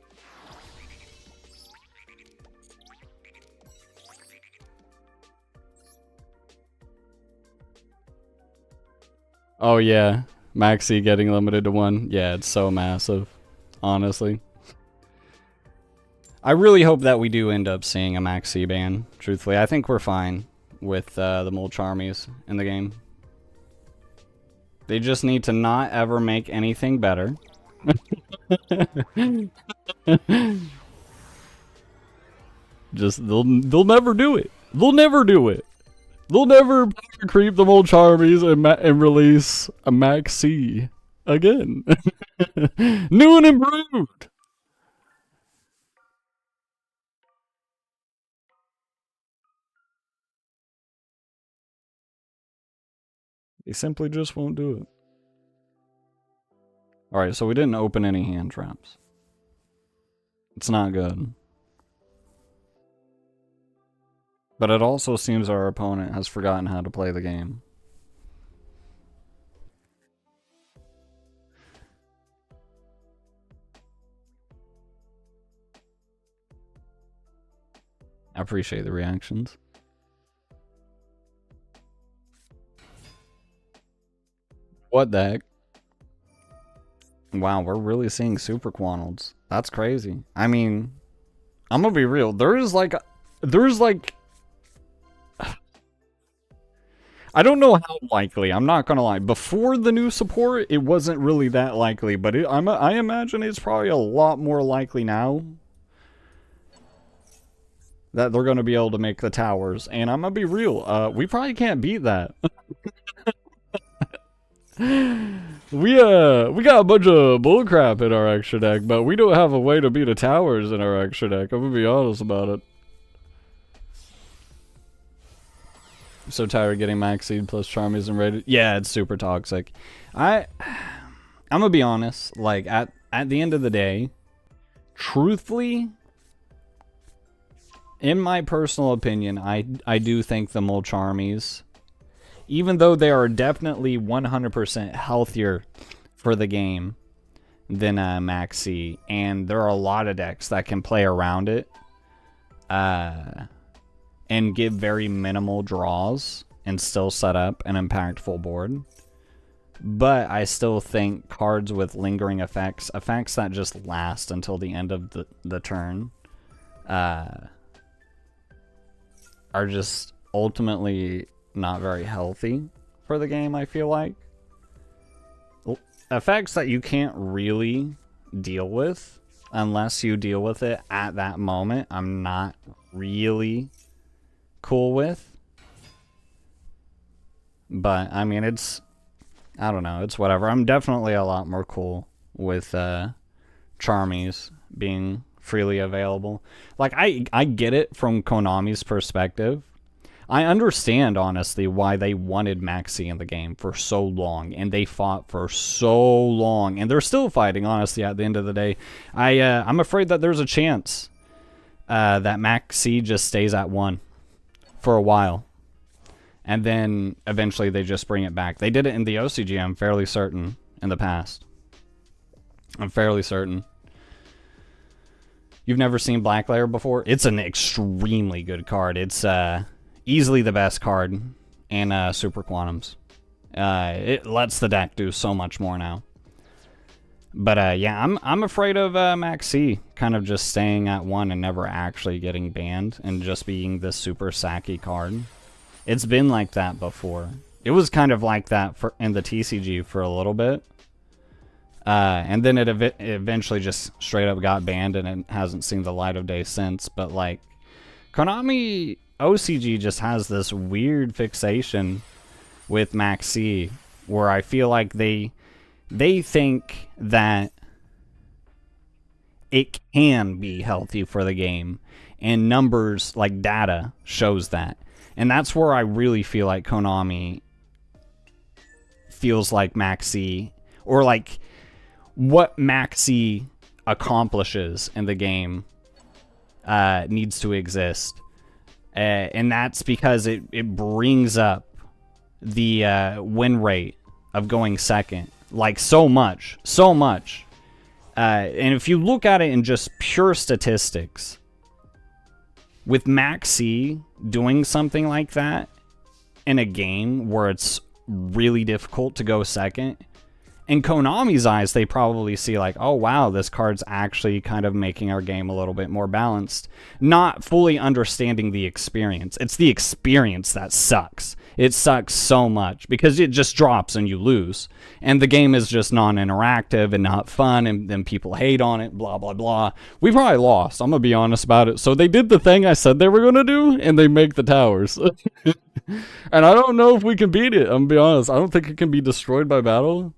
Oh yeah, Maxi getting limited to 1. Yeah, it's so massive, honestly. I really hope that we do end up seeing a Maxi ban, truthfully. I think we're fine with the Molcharmies in the game. They just need to not ever make anything better. Just, they'll never do it. They'll never do it. They'll never creep the Molcharmies and release a Maxi again. New and improved. They simply just won't do it. Alright, so we didn't open any hand traps. It's not good. But it also seems our opponent has forgotten how to play the game. I appreciate the reactions. What the heck? Wow, we're really seeing Super Quantleds. That's crazy. I mean, I'm gonna be real. There's like I don't know how likely, I'm not gonna lie. Before the new support, it wasn't really that likely, but I imagine it's probably a lot more likely now that they're gonna be able to make the towers. And I'm gonna be real, we probably can't beat that. We got a bunch of bullcrap in our extra deck, but we don't have a way to beat the towers in our extra deck. I'm gonna be honest about it. I'm so tired of getting max seed plus Charmies and rated. Yeah, it's super toxic. I'm gonna be honest. Like at the end of the day, truthfully, in my personal opinion, I do think the Molcharmies, even though they are definitely 100% healthier for the game than Maxi, and there are a lot of decks that can play around it and give very minimal draws and still set up an impactful board. But I still think cards with lingering effects that just last until the end of the turn, are just ultimately not very healthy for the game, I feel like. Effects that you can't really deal with unless you deal with it at that moment, I'm not really cool with. But, I mean, I don't know, it's whatever. I'm definitely a lot more cool with Charmies being freely available. Like, I get it from Konami's perspective. I understand, honestly, why they wanted Maxi in the game for so long, and they fought for so long, and they're still fighting, honestly, at the end of the day. I'm afraid that there's a chance that Maxi just stays at 1 for a while, and then eventually they just bring it back. They did it in the OCG, I'm fairly certain, in the past. I'm fairly certain. You've never seen Black Layer before? It's an extremely good card. It's easily the best card in Super Quantums. It lets the deck do so much more now. But yeah, I'm afraid of Maxi kind of just staying at 1 and never actually getting banned and just being this super sacky card. It's been like that before. It was kind of like that in the TCG for a little bit. And then it eventually just straight up got banned and it hasn't seen the light of day since. But like, Konami OCG just has this weird fixation with Maxi where I feel like they think that it can be healthy for the game, and numbers, like data, shows that. And that's where I really feel like Konami feels like Maxi, or like what Maxi accomplishes in the game needs to exist. And that's because it brings up the win rate of going second. Like, so much. So much. And if you look at it in just pure statistics, with Maxi doing something like that in a game where it's really difficult to go second, in Konami's eyes, they probably see like, oh wow, this card's actually kind of making our game a little bit more balanced. Not fully understanding the experience. It's the experience that sucks. It sucks so much because it just drops and you lose. And the game is just non-interactive and not fun, and then people hate on it, blah, blah, blah. We probably lost, I'm going to be honest about it. So they did the thing I said they were going to do, and they make the towers. And I don't know if we can beat it, I'm going to be honest. I don't think it can be destroyed by battle.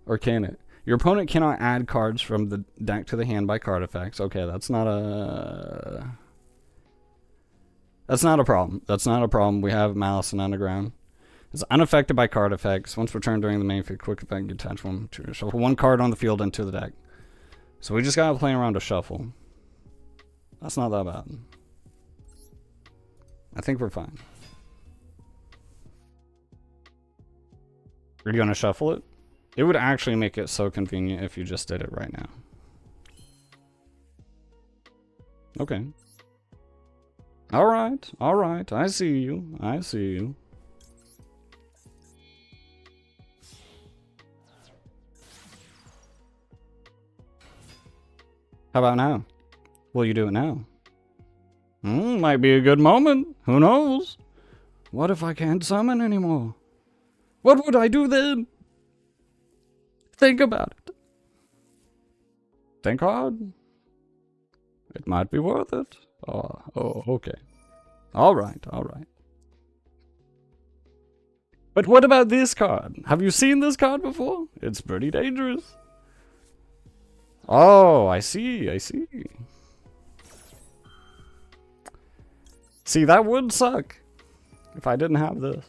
Or can it? Your opponent cannot add cards from the deck to the hand by card effects. Okay, that's not a problem. That's not a problem. We have Malice and Underground. It's unaffected by card effects. Once returned during the main phase, quick effect, you attach one to shuffle one card on the field into the deck. So we just gotta play around to shuffle. That's not that bad. I think we're fine. Are you gonna shuffle it? It would actually make it so convenient if you just did it right now. Okay. Alright, alright. I see you. I see you. How about now? Will you do it now? Might be a good moment. Who knows? What if I can't summon anymore? What would I do then? Think about it. Think hard. It might be worth it. Oh, okay. Alright, alright. But what about this card? Have you seen this card before? It's pretty dangerous. Oh, I see, I see. See, that would suck if I didn't have this.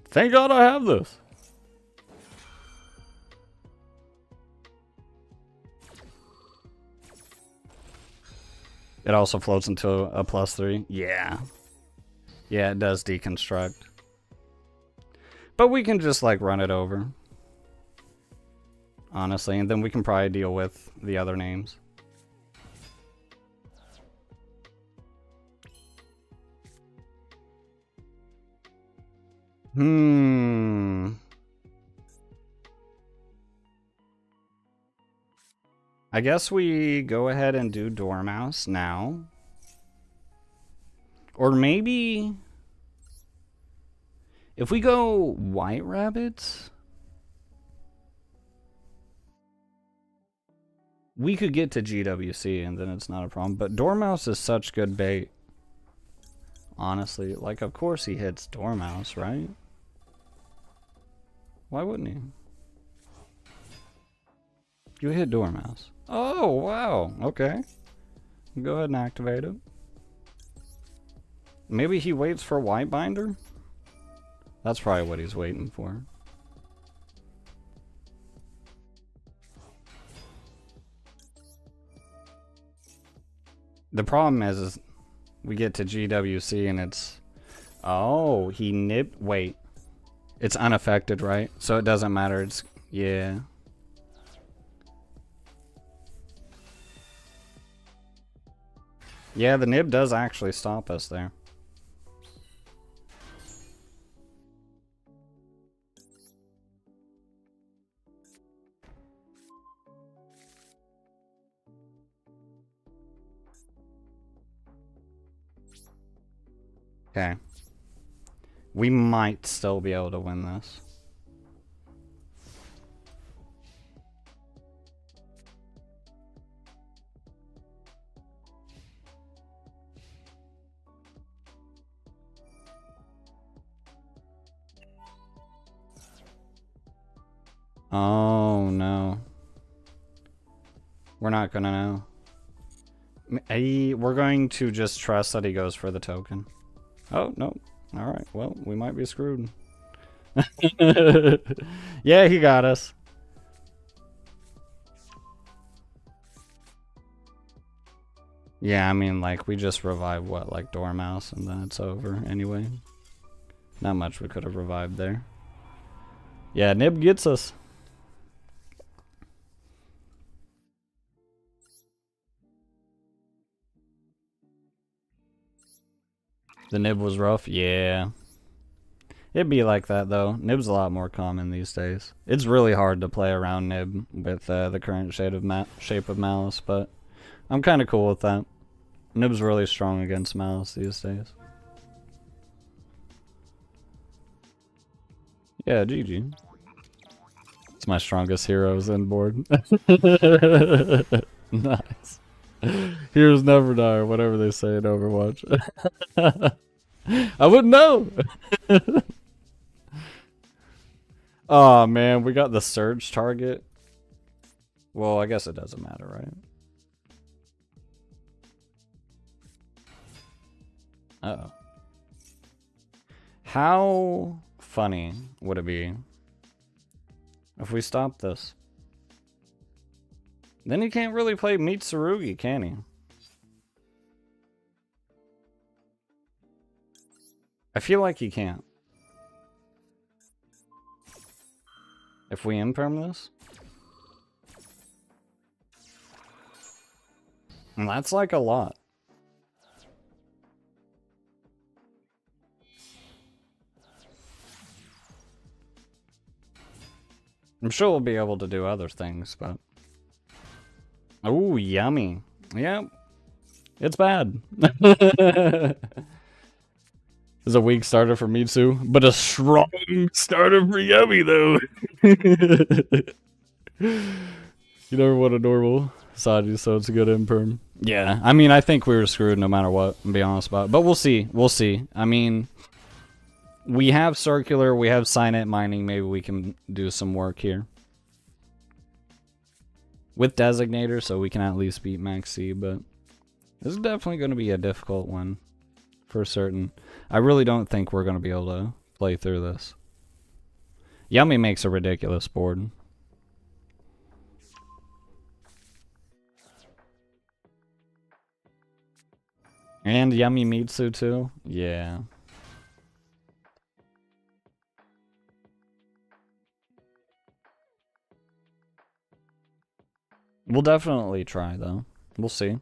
Thank God I have this. It also floats into a +3. Yeah. Yeah, it does deconstruct. But we can just, like, run it over. Honestly, and then we can probably deal with the other names. I guess we go ahead and do Dormouse now. Or maybe... if we go White Rabbits... we could get to GWC and then it's not a problem. But Dormouse is such good bait. Honestly, like, of course he hits Dormouse, right? Why wouldn't he? You hit Dormouse. Oh, wow. Okay. Go ahead and activate it. Maybe he waits for White Binder? That's probably what he's waiting for. The problem is we get to GWC and it's... oh, he nipped... wait. It's unaffected, right? So it doesn't matter. It's... yeah. Yeah, the nib does actually stop us there. Okay. We might still be able to win this. Oh, no. We're not gonna know. We're going to just trust that he goes for the token. Oh, no. Alright, well, we might be screwed. Yeah, he got us. Yeah, I mean, like, we just revived, what, like Dormouse, and then it's over anyway. Not much we could have revived there. Yeah, Nib gets us. The Nib was rough? Yeah. It'd be like that, though. Nib's a lot more common these days. It's really hard to play around Nib with the current shape of Malice, but I'm kind of cool with that. Nib's really strong against Malice these days. Yeah, GG. It's my strongest heroes in board. Nice. Heroes never die, or whatever they say in Overwatch. I wouldn't know. Oh man, we got the surge target. Well, I guess it doesn't matter, right? Uh-oh. How funny would it be if we stop this? Then he can't really play Meet Tsurugi, can he? I feel like he can't. If we imperm this? And that's like a lot. I'm sure we'll be able to do other things, but... ooh, yummy. Yep. It's bad. It's a weak starter for Mitsu, but a strong starter for Yummy, though. You never want a normal Saji, so it's a good imperm. Yeah, I mean, I think we were screwed no matter what, to be honest about it. But we'll see. We'll see. I mean, We have circular, we have Signet mining, maybe we can do some work here. With Designator, so we can at least beat Max C, but this is definitely going to be a difficult one, for certain. I really don't think we're going to be able to play through this. Yummy makes a ridiculous board. And Yummy Mitsu too? Yeah. We'll definitely try, though. We'll see.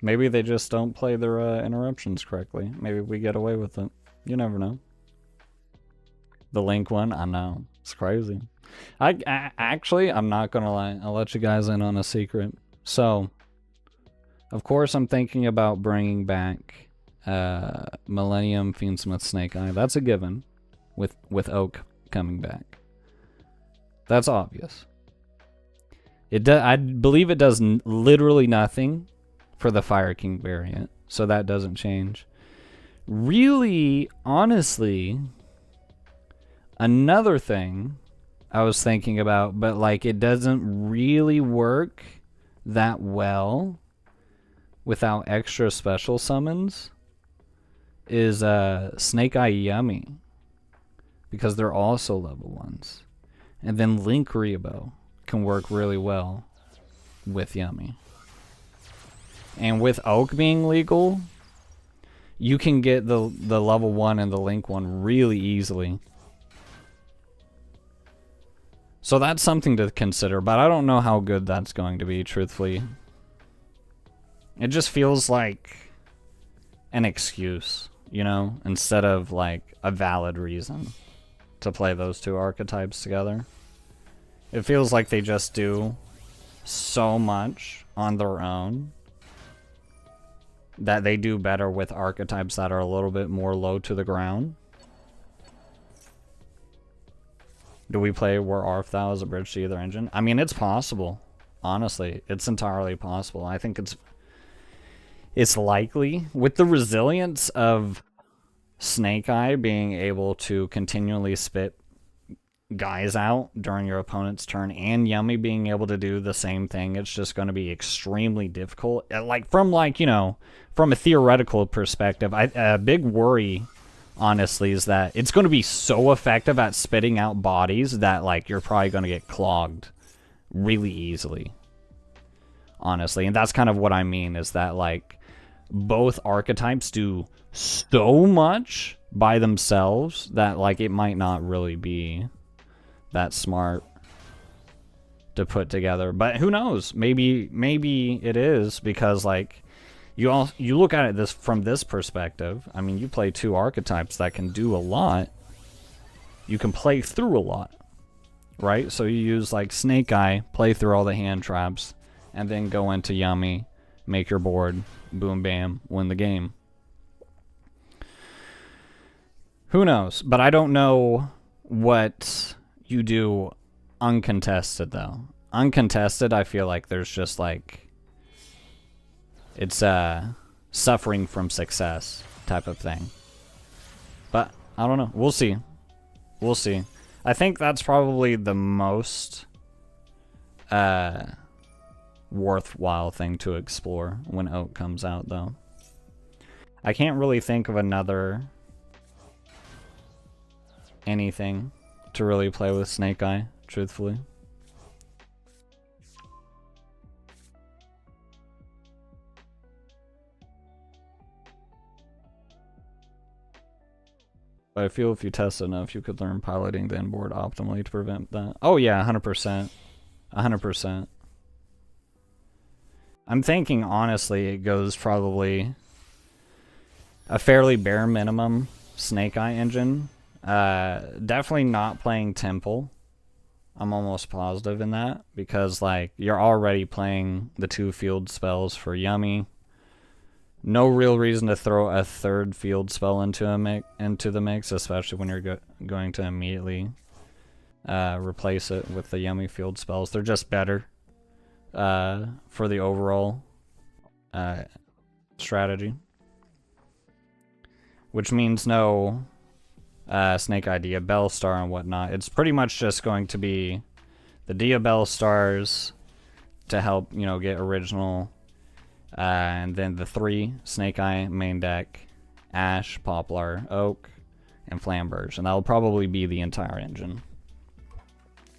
Maybe they just don't play their interruptions correctly. Maybe we get away with it. You never know. The Link one? I know. It's crazy. Actually, I'm not gonna lie. I'll let you guys in on a secret. So, of course, I'm thinking about bringing back Millennium Fiendsmith Snake Eye. That's a given, with Oak coming back. That's obvious. I believe it does literally nothing for the Fire King variant, so that doesn't change. Really, honestly, another thing I was thinking about, but like it doesn't really work that well without extra special summons, is Snake Eye Yummy, because they're also level 1s. And then Link Rebo can work really well with Yummy. And with Oak being legal, you can get the level 1 and the Link one really easily. So that's something to consider, but I don't know how good that's going to be, truthfully. It just feels like an excuse, you know, instead of like a valid reason to play those two archetypes together. It feels like they just do so much on their own that they do better with archetypes that are a little bit more low to the ground. Do we play War Arthal as a bridge to either engine? I mean, it's possible. Honestly, it's entirely possible. I think it's likely. With the resilience of Snake Eye being able to continually spit guys out during your opponent's turn, and Yummy being able to do the same thing, it's just going to be extremely difficult. Like, from a theoretical perspective, a big worry, honestly, is that it's going to be so effective at spitting out bodies that, like, you're probably going to get clogged really easily. Honestly, and that's kind of what I mean, is that, like, both archetypes do so much by themselves that, like, it might not really be that smart to put together. But who knows? Maybe it is, because, like, you look at it from this perspective. I mean, you play two archetypes that can do a lot. You can play through a lot, right? So you use, like, Snake Eye, play through all the hand traps, and then go into Yummy, make your board, boom, bam, win the game. Who knows? But I don't know what you do uncontested, though. Uncontested, I feel like there's just, like, it's suffering from success type of thing. But I don't know. We'll see. We'll see. I think that's probably the most worthwhile thing to explore when Oak comes out, though. I can't really think of another anything to really play with Snake Eye, truthfully. But I feel if you test enough, you could learn piloting the inboard optimally to prevent that. Oh yeah, 100%. 100%. I'm thinking, honestly, it goes probably a fairly bare minimum Snake Eye engine. Definitely not playing Temple. I'm almost positive in that, because, like, you're already playing the 2 field spells for Yummy. No real reason to throw a 3rd field spell into the mix, especially when you're going to immediately replace it with the Yummy field spells. They're just better for the overall strategy. Which means no Snake Eye Diabell Star and whatnot. It's pretty much just going to be the Diabell Stars to help, you know, get original. And then the 3 Snake Eye main deck, Ash, Poplar, Oak, and Flamberge. And that'll probably be the entire engine.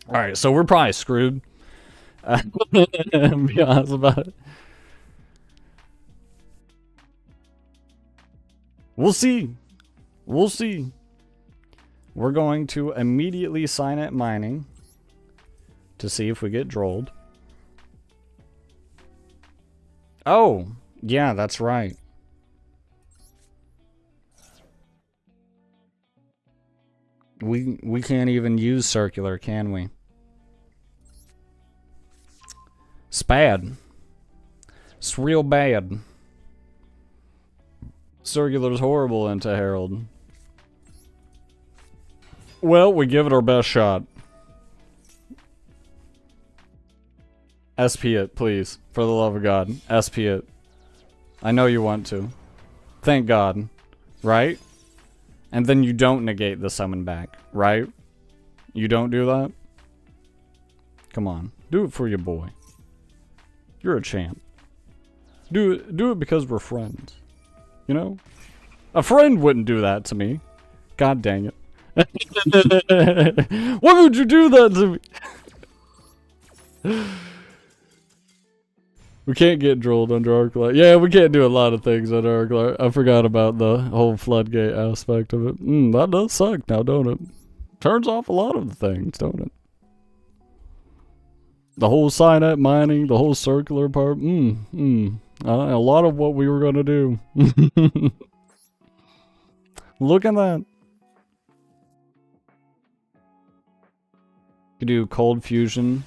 Alright, so we're probably screwed. Be honest about it. We'll see. We'll see. We're going to immediately sign at mining to see if we get drolled. Oh, yeah, that's right. We can't even use circular, can we? It's bad. It's real bad. Circular's horrible into Herald. Well, we give it our best shot. SP it, please. For the love of God. SP it. I know you want to. Thank God. Right? And then you don't negate the summon back. Right? You don't do that? Come on. Do it for your boy. You're a champ. Do it because we're friends. You know? A friend wouldn't do that to me. God dang it. Why would you do that to me? We can't get drolled under Arclight. Yeah, we can't do a lot of things under Arclight. I forgot about the whole floodgate aspect of it. That does suck now, don't it? Turns off a lot of the things, don't it? The whole sign-up mining, the whole circular part. A lot of what we were going to do. Look at that. Could do cold fusion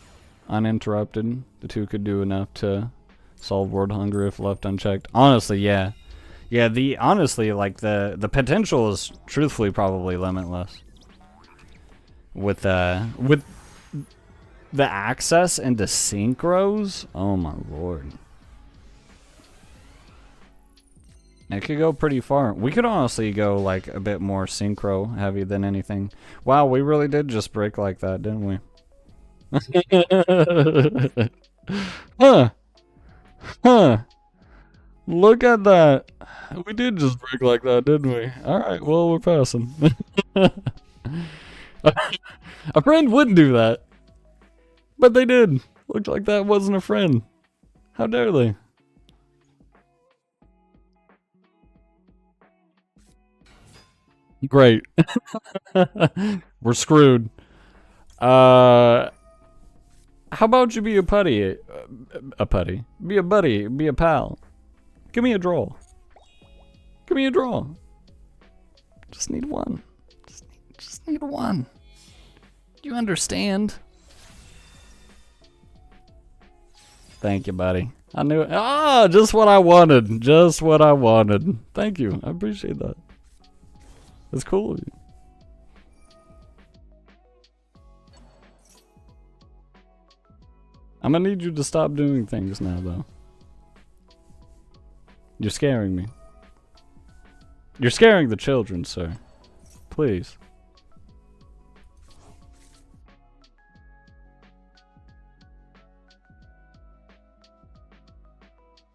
uninterrupted. The 2 could do enough to solve word hunger if left unchecked. Honestly, yeah. Yeah, honestly, like the potential is truthfully probably limitless. With the access into synchros, oh my lord. It could go pretty far. We could honestly go like a bit more synchro heavy than anything. Wow, we really did just break like that, didn't we? Huh. Huh. Look at that. We did just break like that, didn't we? Alright, well, we're passing. A friend wouldn't do that. But they did. Looked like that wasn't a friend. How dare they? Great. We're screwed. How about you be a putty? A putty. Be a buddy. Be a pal. Give me a draw. Give me a draw. Just need one. Just need one. You understand? Thank you, buddy. I knew it. Ah, just what I wanted. Just what I wanted. Thank you. I appreciate that. That's cool of you. I'm gonna need you to stop doing things now, though. You're scaring me. You're scaring the children, sir. Please.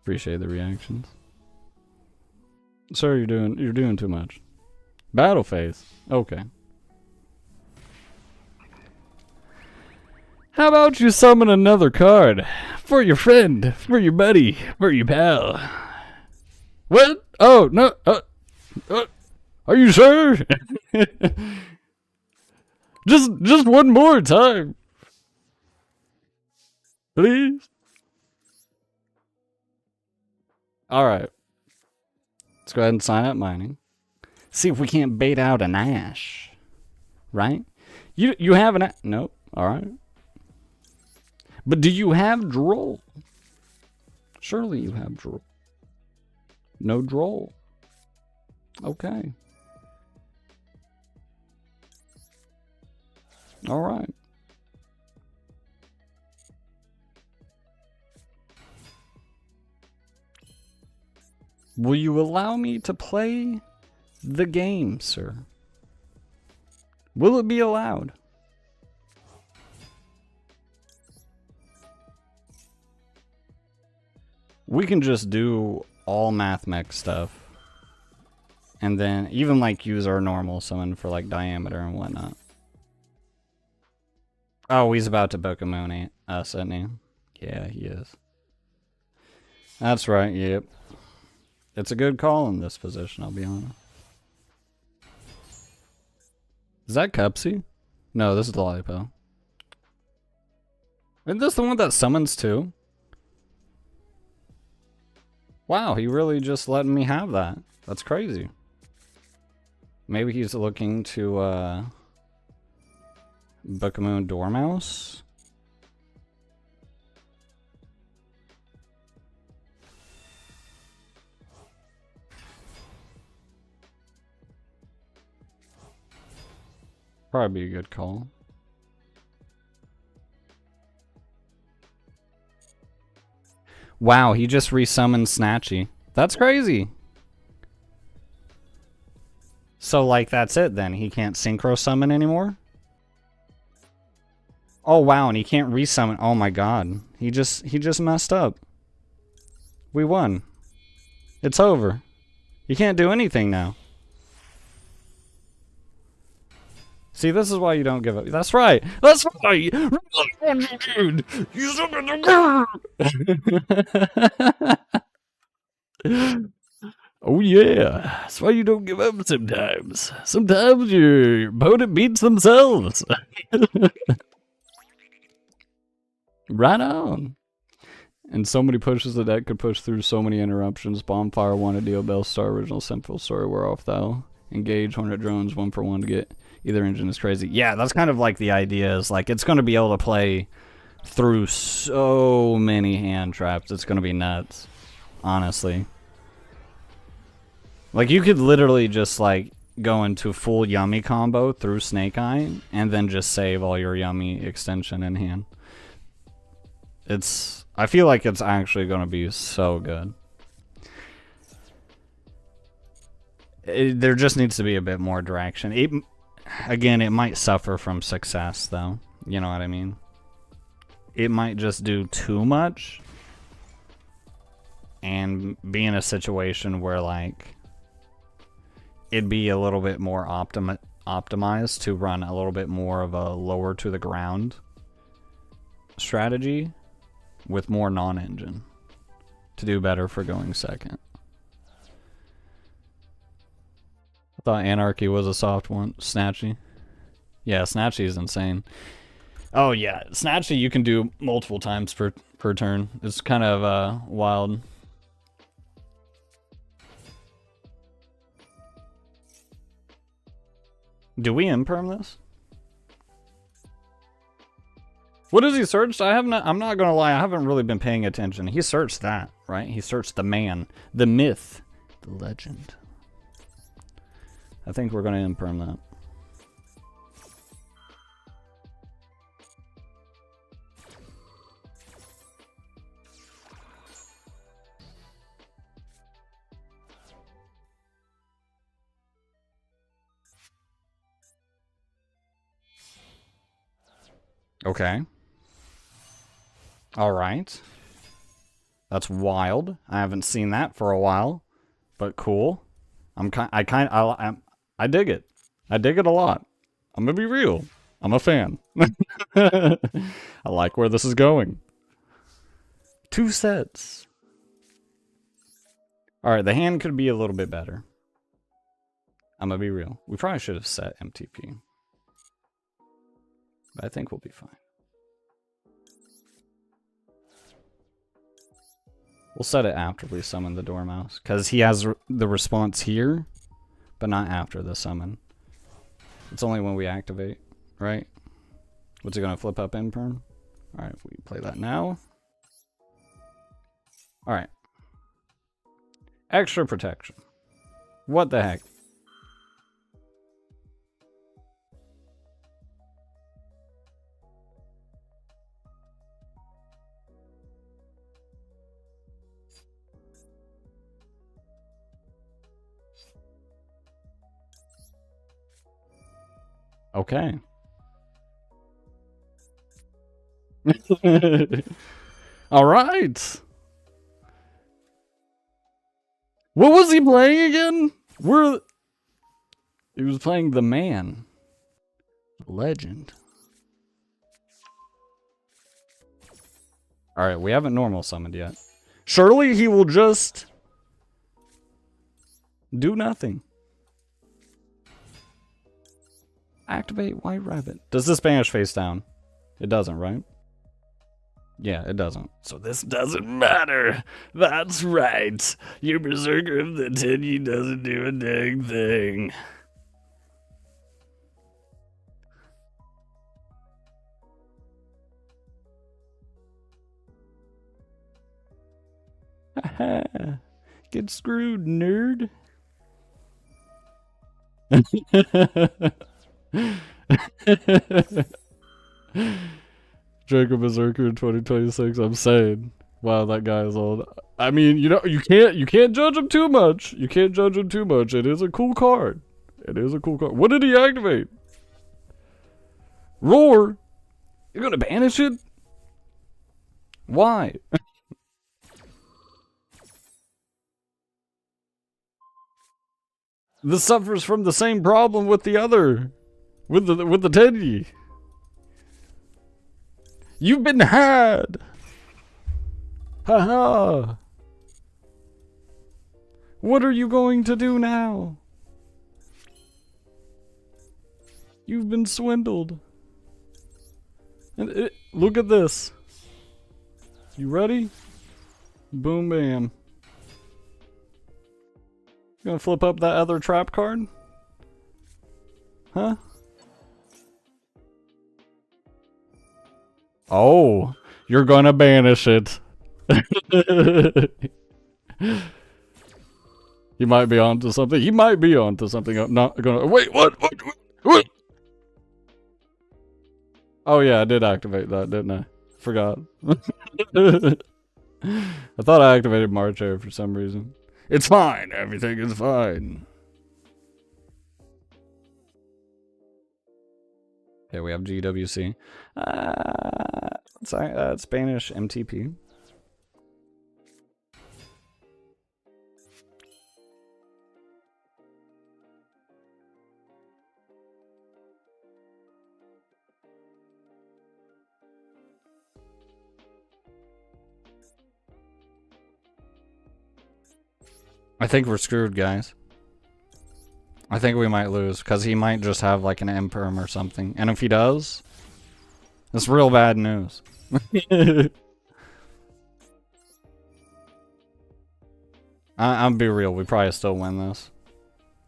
Appreciate the reactions. Sir, you're doing too much. Battle phase. Okay. How about you summon another card? For your friend, for your buddy, for your pal. What? Oh, no. Are you sure? just one more time. Please? Alright. Let's go ahead and sign up mining. See if we can't bait out an Ash. Right? You have an Ash. Nope. Alright. But do you have Droll? Surely you have Droll. No Droll. Okay. Alright. Will you allow me to play the game, sir? Will it be allowed? We can just do all math mech stuff. And then even like use our normal summon for like diameter and whatnot. Oh, he's about to Pokemon us, isn't he? Yeah, he is. That's right, yep. It's a good call in this position, I'll be honest. Is that Cupsy? No, this is the Lollipop. Isn't this the one that summons too? Wow, he really just letting me have that. That's crazy. Maybe he's looking to Pokemon Dormouse? Probably be a good call. Wow, he just resummoned Snatchy. That's crazy. So, like, that's it then. He can't synchro summon anymore? Oh, wow, and he can't resummon. Oh my god. He just messed up. We won. It's over. You can't do anything now. See, this is why you don't give up. That's right. That's right. Oh yeah. That's why you don't give up sometimes. Sometimes your opponent beats themselves. Right on. And so many pushes the deck could push through so many interruptions. Bonfire 1, a Deal Bell Star, Original Simple Story, Wear Off Thou. Engage Hornet Drones 1 for 1 to get either engine is crazy. Yeah, that's kind of like the idea is like it's going to be able to play through so many hand traps. It's going to be nuts. Honestly. Like you could literally just like go into full Yummy combo through Snake Eye and then just save all your Yummy extension in hand. I feel like it's actually going to be so good. There just needs to be a bit more direction. Again, it might suffer from success, though. You know what I mean? It might just do too much and be in a situation where, like, it'd be a little bit more optimized to run a little bit more of a lower to the ground strategy with more non-engine to do better for going second. I thought Anarchy was a soft one. Snatchy. Yeah, Snatchy is insane. Oh yeah, Snatchy you can do multiple times per turn. It's kind of wild. Do we imperm this? What has he searched? I'm not gonna lie, I haven't really been paying attention. He searched that, right? He searched the man, the myth, the legend. I think we're gonna imperm that. Okay. All right. That's wild. I haven't seen that for a while, but cool. I dig it. I dig it a lot. I'm gonna be real. I'm a fan. I like where this is going. 2 sets. All right, the hand could be a little bit better. I'm gonna be real. We probably should have set MTP, but I think we'll be fine. We'll set it after we summon the Dormouse, because he has the response here, but not after the summon. It's only when we activate, right? What's it going to flip up imperm? Alright, we play that now. Alright. Extra protection. What the heck? Okay. All right. What was he playing again? He was playing the man. Legend. All right, we haven't normal summoned yet. Surely he will just do nothing. Activate White Rabbit. Does this banish face down? It doesn't, right? Yeah, it doesn't. So this doesn't matter. That's right. Your Berserker of the Tenyi doesn't do a dang thing. Get screwed, nerd. Jacob Berserker in 2026. I'm saying, wow, that guy is old. I mean, you know, you can't judge him too much. You can't judge him too much. It is a cool card. It is a cool card. What did he activate? Roar. You're gonna banish it? Why? This suffers from the same problem with the other, with the Tenyi. You've been had. Haha. What are you going to do now? You've been swindled. And look at this. You ready? Boom, bam. You gonna flip up that other trap card? Huh? Oh, you're gonna banish it. He might be onto something. He might be onto something. I'm not gonna. Wait, what? What? Oh yeah, I did activate that, didn't I? Forgot. I thought I activated March Air for some reason. It's fine. Everything is fine. Okay, we have GWC. Spanish MTP. I think we're screwed, guys. I think we might lose, because he might just have like an imperm or something. And if he does, it's real bad news. I'm be real, we probably still win this.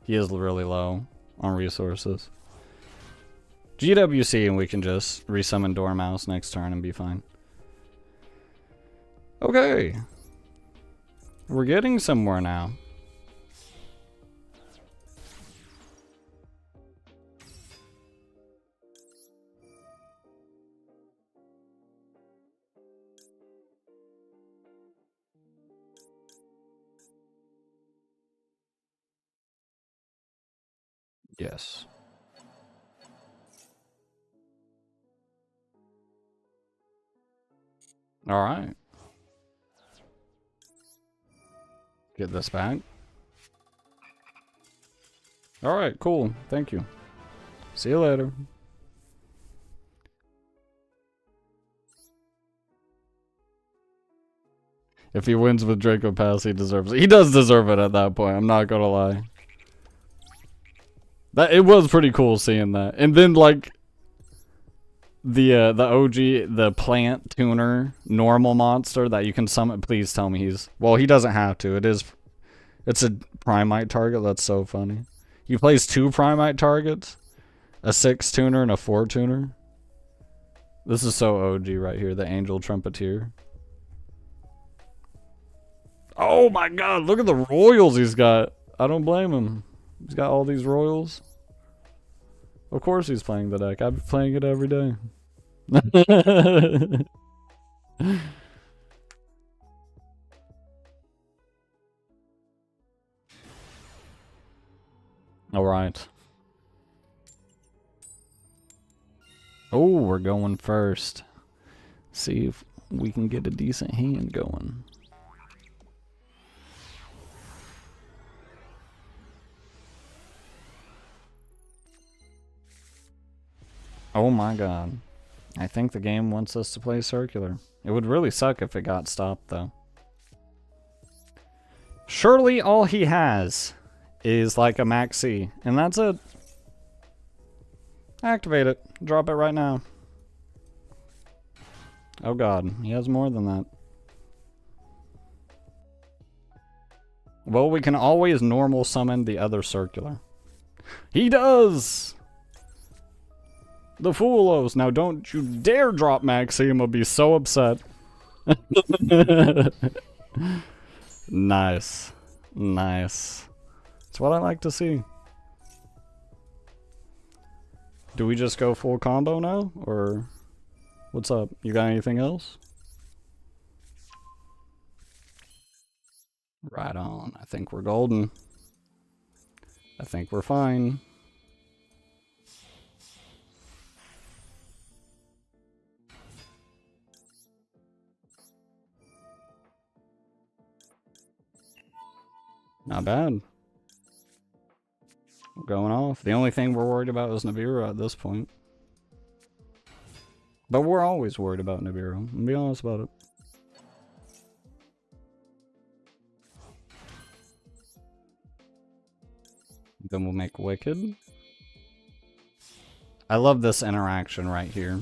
He is really low on resources. GWC and we can just resummon Dormouse next turn and be fine. Okay. We're getting somewhere now. Yes. All right. Get this back. All right, cool. Thank you. See you later. If he wins with Draco Pass, he deserves it. He does deserve it at that point. I'm not gonna lie. It was pretty cool seeing that. And then like the OG, the plant tuner normal monster that you can summon. Please tell me he's, well, he doesn't have to. It's a Primite target. That's so funny. He plays 2 Primite targets, a 6 tuner and a 4 tuner. This is so OG right here, the Angel Trumpeteer. Oh my god, look at the royals he's got. I don't blame him. He's got all these royals. Of course he's playing the deck. I've been playing it every day. All right. Oh, we're going first. See if we can get a decent hand going. Oh my god. I think the game wants us to play circular. It would really suck if it got stopped, though. Surely all he has is like a maxi, and that's it. Activate it. Drop it right now. Oh god, he has more than that. Well, we can always normal summon the other circular. He does! The Foolos. Now don't you dare drop Maxi, I'm gonna be so upset. Nice. Nice. That's what I like to see. Do we just go full combo now? Or what's up? You got anything else? Right on. I think we're golden. I think we're fine. Not bad. We're going off. The only thing we're worried about is Nibiru at this point. But we're always worried about Nibiru. I'll be honest about it. Then we'll make Wicked. I love this interaction right here.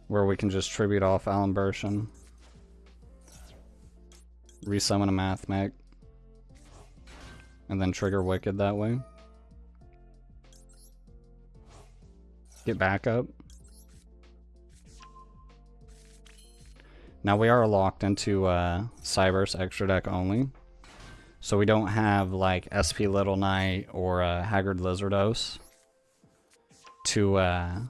Where we can just tribute off Alan Bershin. Resummon a Math Mech. And then trigger Wicked that way. Get back up. Now we are locked into Cyberse extra deck only. So we don't have like SP Little Knight or Haggard Lizardos to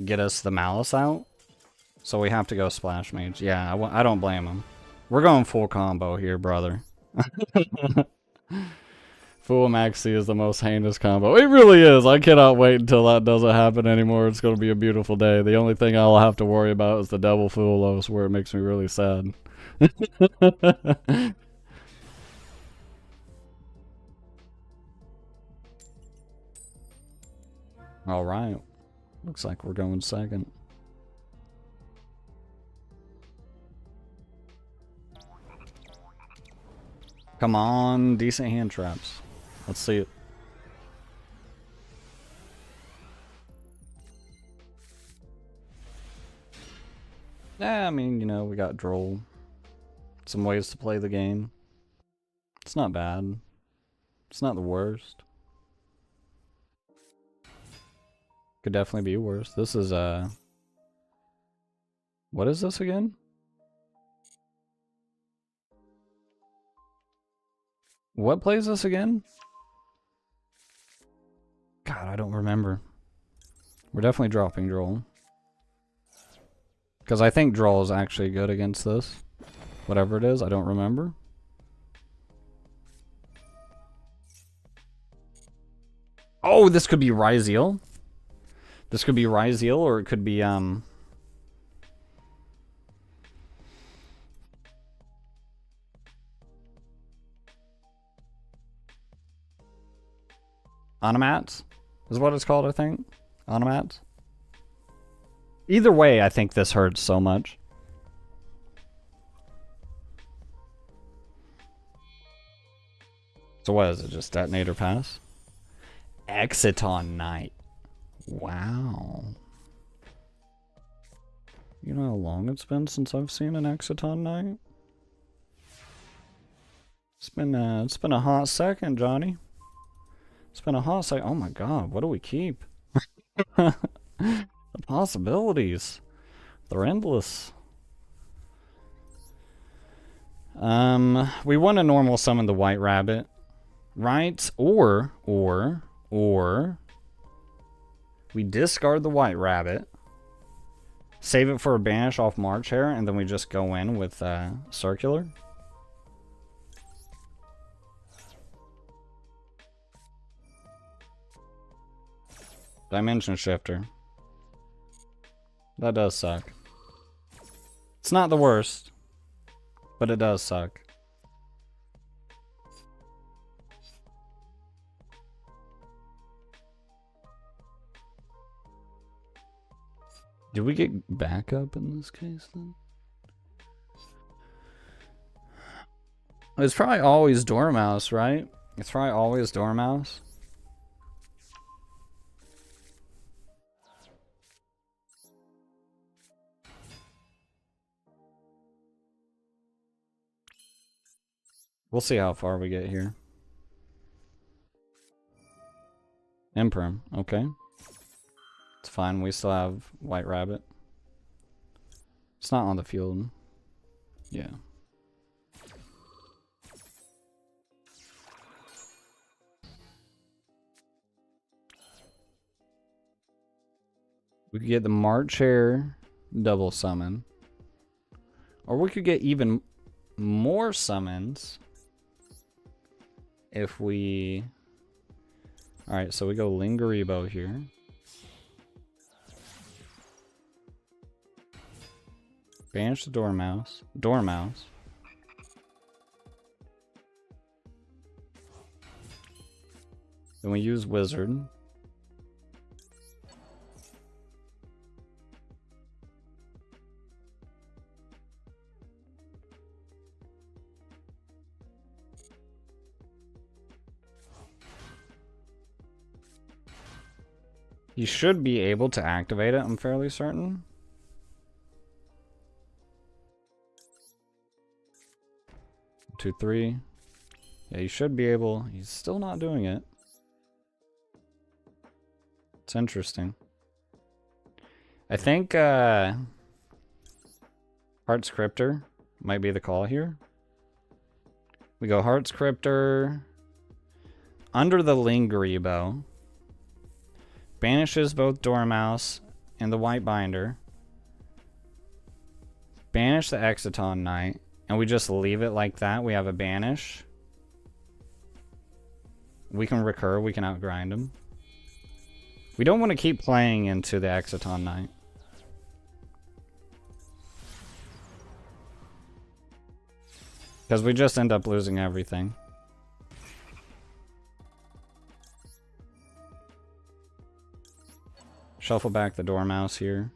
get us the Malice out. So we have to go Splash Mage. Yeah, I don't blame him. We're going full combo here, brother. Full Maxi is the most heinous combo. It really is. I cannot wait until that doesn't happen anymore. It's going to be a beautiful day. The only thing I'll have to worry about is the double Foolos, where it makes me really sad. Alright. Looks like we're going second. Come on, decent hand traps. Let's see it. Yeah, I mean, you know, we got Droll. Some ways to play the game. It's not bad. It's not the worst. Could definitely be worse. This is, what is this again? What plays this again? God, I don't remember. We're definitely dropping Droll. Because I think Droll is actually good against this. Whatever it is, I don't remember. Oh, this could be Ryzeal. This could be Ryzeal, or it could be, Onomats is what it's called, I think. Onomats. Either way, I think this hurts so much. So what is it, just Detonator Pass? Exciton Knight. Wow. You know how long it's been since I've seen an Exciton Knight? It's been a hot second, Johnny. It's been a hot second. Oh my god, what do we keep? The possibilities. They're endless. We want to normal summon the White Rabbit. Right? Or we discard the White Rabbit, save it for a banish off March Hare, and then we just go in with Circular. Dimension Shifter. That does suck. It's not the worst, but it does suck. Did we get backup in this case then? It's probably always Dormouse, right? It's probably always Dormouse. We'll see how far we get here. Imperm, okay. It's fine, we still have White Rabbit. It's not on the field. Yeah. We could get the March Hare double summon. Or we could get even more summons if we... Alright, so we go Lingaribo here. Banish the Dormouse. Dormouse. Then we use Wizard. You should be able to activate it, I'm fairly certain. Two, three. Yeah, you should be able. He's still not doing it. It's interesting. I think Heart Scripter might be the call here. We go Heart Scripter under the Lingaribo. Banishes both Dormouse and the White Binder. Banish the Exciton Knight. And we just leave it like that. We have a banish. We can recur. We can outgrind him. We don't want to keep playing into the Exciton Knight. Because we just end up losing everything. Shuffle back the Dormouse here.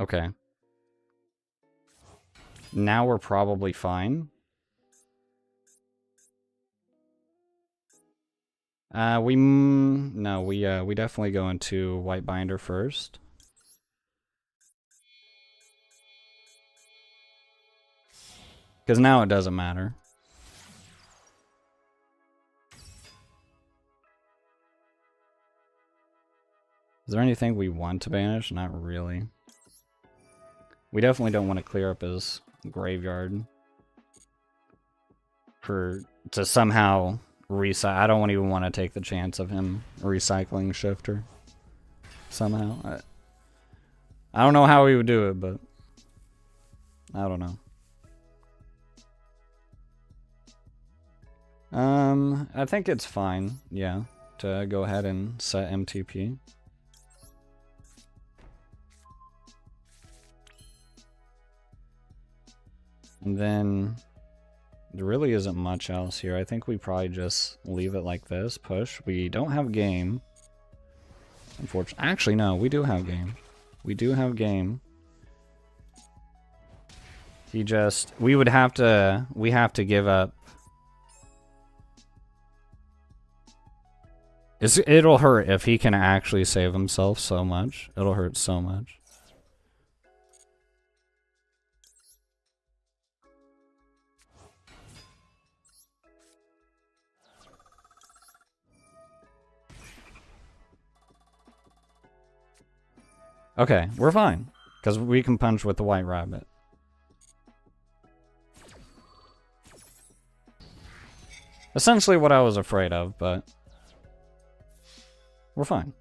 Okay. Now we're probably fine. We definitely go into White Binder first. Because now it doesn't matter. Is there anything we want to banish? Not really. We definitely don't want to clear up his graveyard to somehow recycle. I don't even want to take the chance of him recycling Shifter somehow. I don't know how he would do it, but I don't know. I think it's fine, yeah, to go ahead and set MTP. And then there really isn't much else here. I think we probably just leave it like this, push. We don't have game. Unfortunately, actually no, we do have game. We do have game. We have to give up. It'll hurt if he can actually save himself so much. It'll hurt so much. Okay, we're fine. Because we can punch with the White Rabbit. Essentially what I was afraid of, but we're fine.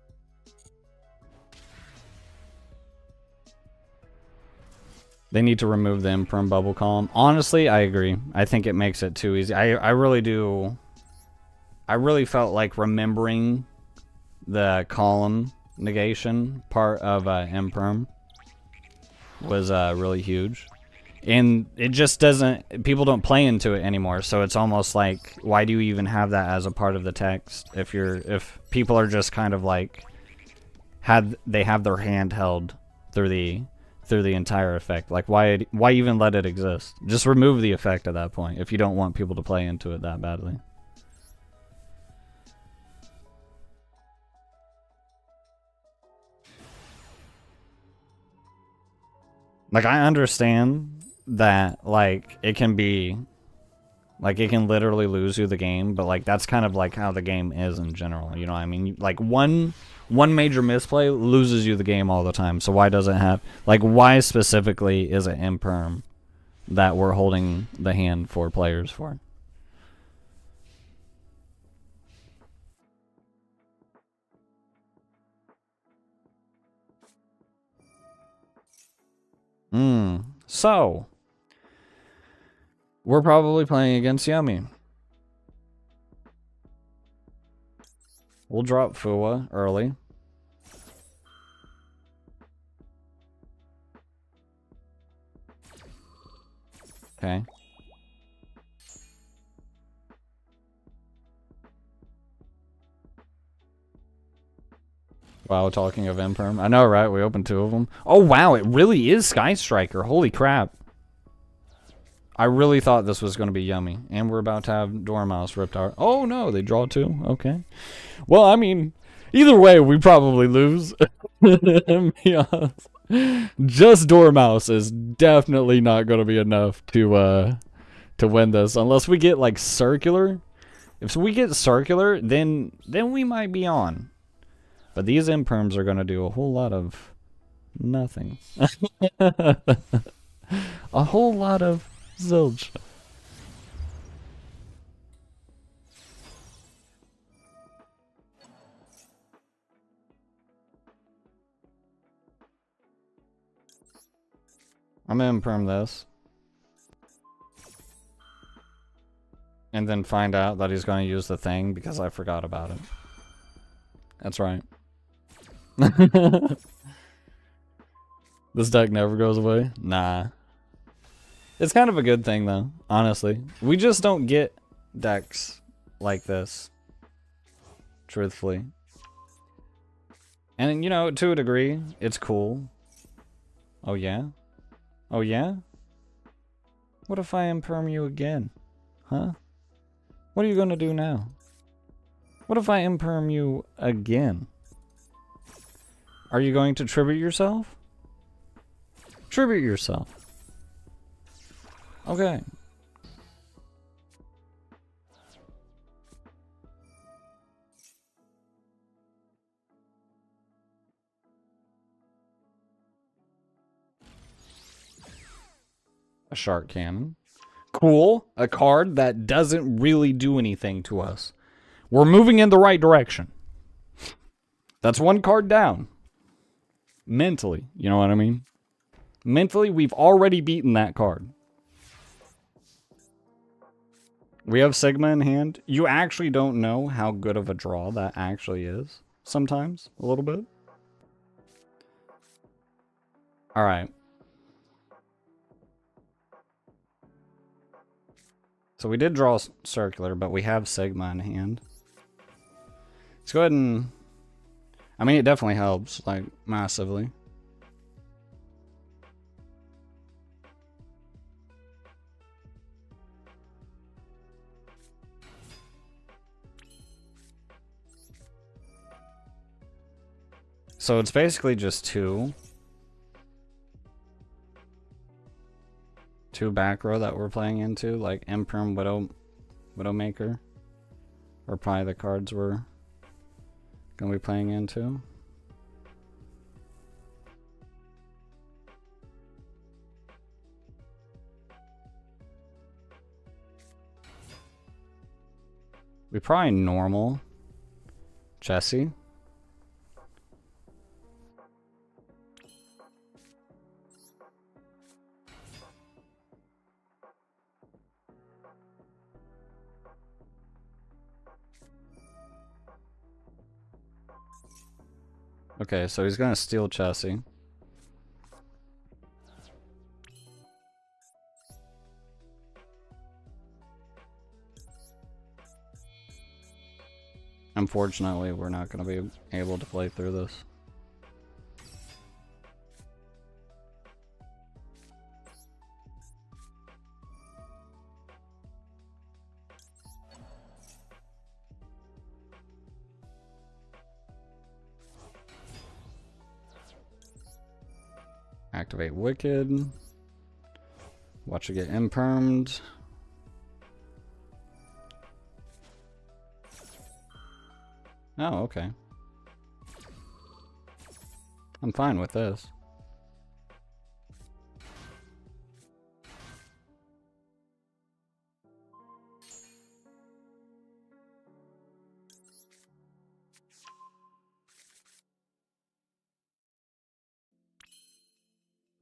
They need to remove the imperm bubble column. Honestly, I agree. I think it makes it too easy. I really do. I really felt like remembering the column negation part of imperm was really huge. And it just doesn't, people don't play into it anymore, so it's almost like, why do you even have that as a part of the text if people are just kind of like they have their hand held through the entire effect? Like, why even let it exist? Just remove the effect at that point if you don't want people to play into it that badly. Like, I understand that, like, it can be, like, it can literally lose you the game, but, like, that's kind of, like, how the game is in general, you know what I mean? Like, one major misplay loses you the game all the time, so why does it have, like, why specifically is it imperm that we're holding the hand for players for? So we're probably playing against Yummy. We'll drop Fua early. Okay. Wow, talking of imperm. I know, right? We opened 2 of them. Oh, wow, it really is Sky Striker. Holy crap. I really thought this was going to be Yummy. And we're about to have Dormouse ripped out. Oh, no, they draw 2. Okay. Well, I mean, either way, we probably lose. Be honest. Just Dormouse is definitely not going to be enough to win this. Unless we get, like, Circular. If we get Circular, then we might be on. But these imperms are going to do a whole lot of nothing. A whole lot of zilch. I'm going to imperm this. And then find out that he's going to use the thing because I forgot about it. That's right. This deck never goes away? Nah. It's kind of a good thing, though, honestly. We just don't get decks like this. Truthfully. And, you know, to a degree, it's cool. Oh, yeah? Oh, yeah? What if I imperm you again? Huh? What are you gonna do now? What if I imperm you again? Are you going to tribute yourself? Tribute yourself. Okay. A shark cannon. Cool. A card that doesn't really do anything to us. We're moving in the right direction. That's 1 card down. Mentally, you know what I mean? Mentally, we've already beaten that card. We have Sigma in hand. You actually don't know how good of a draw that actually is. Sometimes, a little bit. Alright. So we did draw Circular, but we have Sigma in hand. Let's go ahead and... I mean, it definitely helps, like, massively. So it's basically just 2 back row that we're playing into, like Imperm Widowmaker. Or probably the cards we're gonna be playing into. We probably normal Jesse. Okay, so he's gonna steal Chessie. Unfortunately, we're not gonna be able to play through this. Activate Wicked. Watch it get impermed. Oh, okay. I'm fine with this.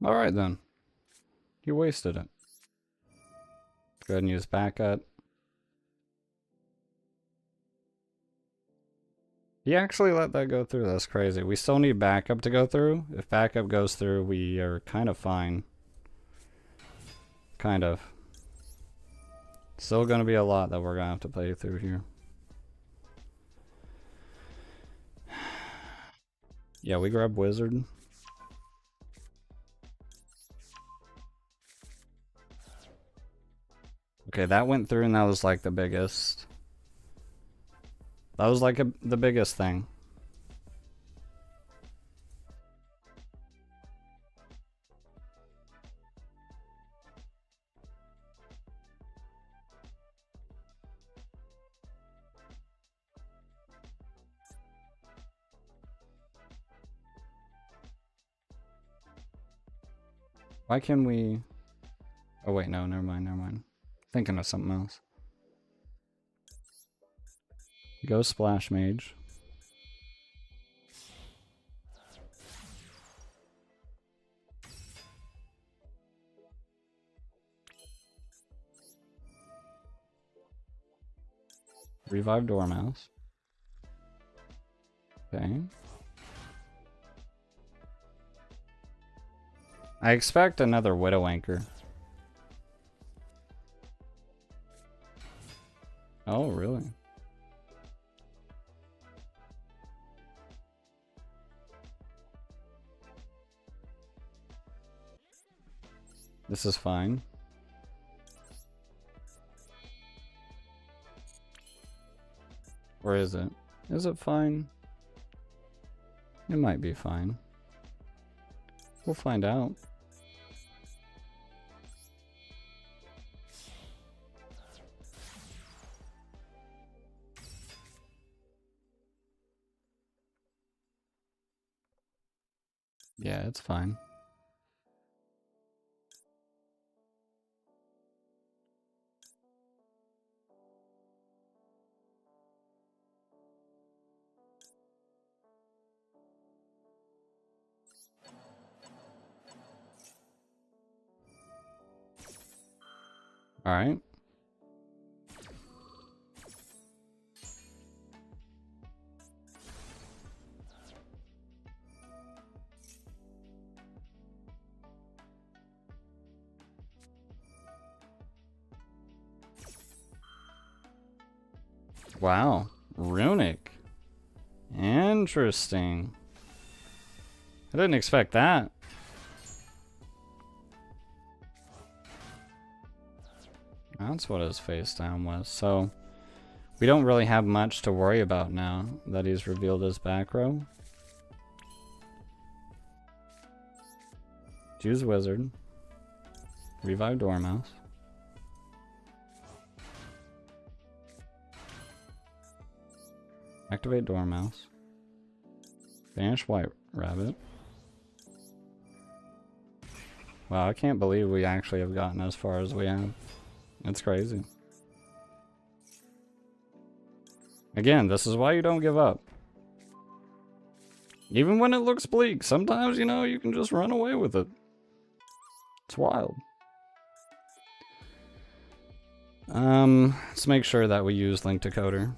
Alright then. He wasted it. Go ahead and use backup. He actually let that go through. That's crazy. We still need backup to go through. If backup goes through, we are kind of fine. Kind of. Still gonna be a lot that we're gonna have to play through here. Yeah, we grab Wizard. Okay, that went through and that was like the biggest. That was like the biggest thing. Why can we... Oh wait, no, never mind, never mind. Thinking of something else. Go Splash Mage. Revive Dormouse. Okay. I expect another Widow Anchor. Oh, really? This is fine. Or is it? Is it fine? It might be fine. We'll find out. Yeah, it's fine. All right. Wow. Runic. Interesting. I didn't expect that. That's what his face down was. So, we don't really have much to worry about now that he's revealed his back row. Choose Wizard. Revive Dormouse. Activate Dormouse. Banish White Rabbit. Wow, I can't believe we actually have gotten as far as we have. It's crazy. Again, this is why you don't give up. Even when it looks bleak, sometimes, you know, you can just run away with it. It's wild. Let's make sure that we use Link Decoder.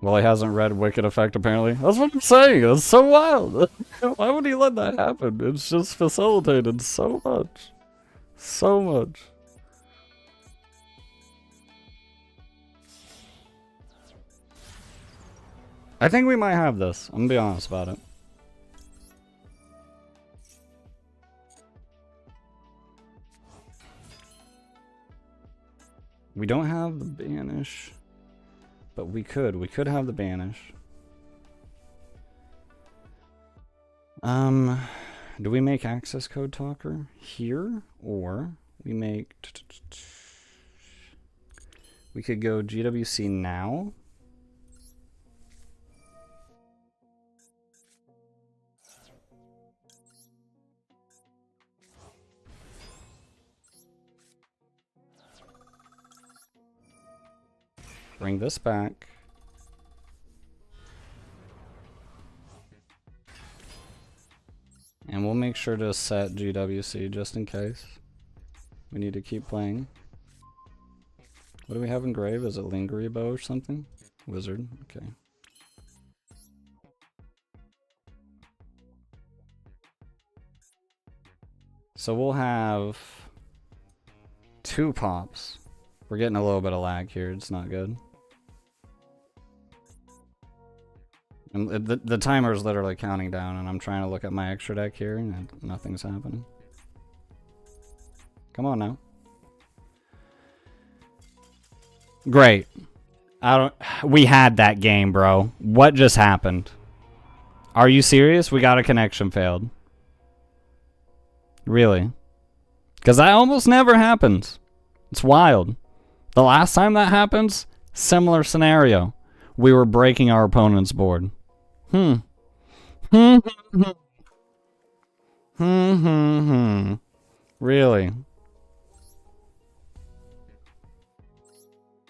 Well, he hasn't read Wicked Effect, apparently. That's what I'm saying. It's so wild. Why would he let that happen? It's just facilitated so much. So much. I think we might have this. I'm gonna be honest about it. We don't have the banish, but we could. We could have the banish. Do we make access code talker here, or we make? We could go GWC now. Bring this back. And we'll make sure to set GWC just in case. We need to keep playing. What do we have in grave? Is it Lingery Bow or something? Wizard, okay. So we'll have 2 pops. We're getting a little bit of lag here, it's not good. And the timer is literally counting down, and I'm trying to look at my extra deck here, and nothing's happening. Come on now. Great. We had that game, bro. What just happened? Are you serious? We got a connection failed. Really? Because that almost never happens. It's wild. The last time that happens, similar scenario. We were breaking our opponent's board. Really?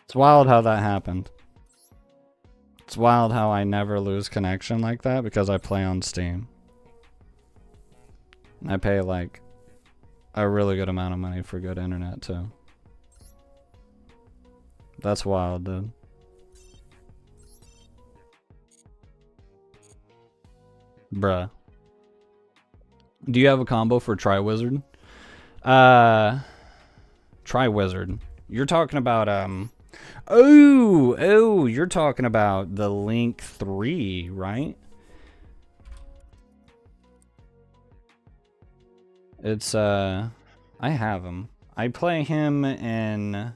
It's wild how that happened. It's wild how I never lose connection like that because I play on Steam. I pay like a really good amount of money for good internet too. That's wild, dude. Bruh. Do you have a combo for Tri-Wizard? Tri-Wizard. You're talking about, Oh, you're talking about the Link 3, right? It's, I have him. I play him in...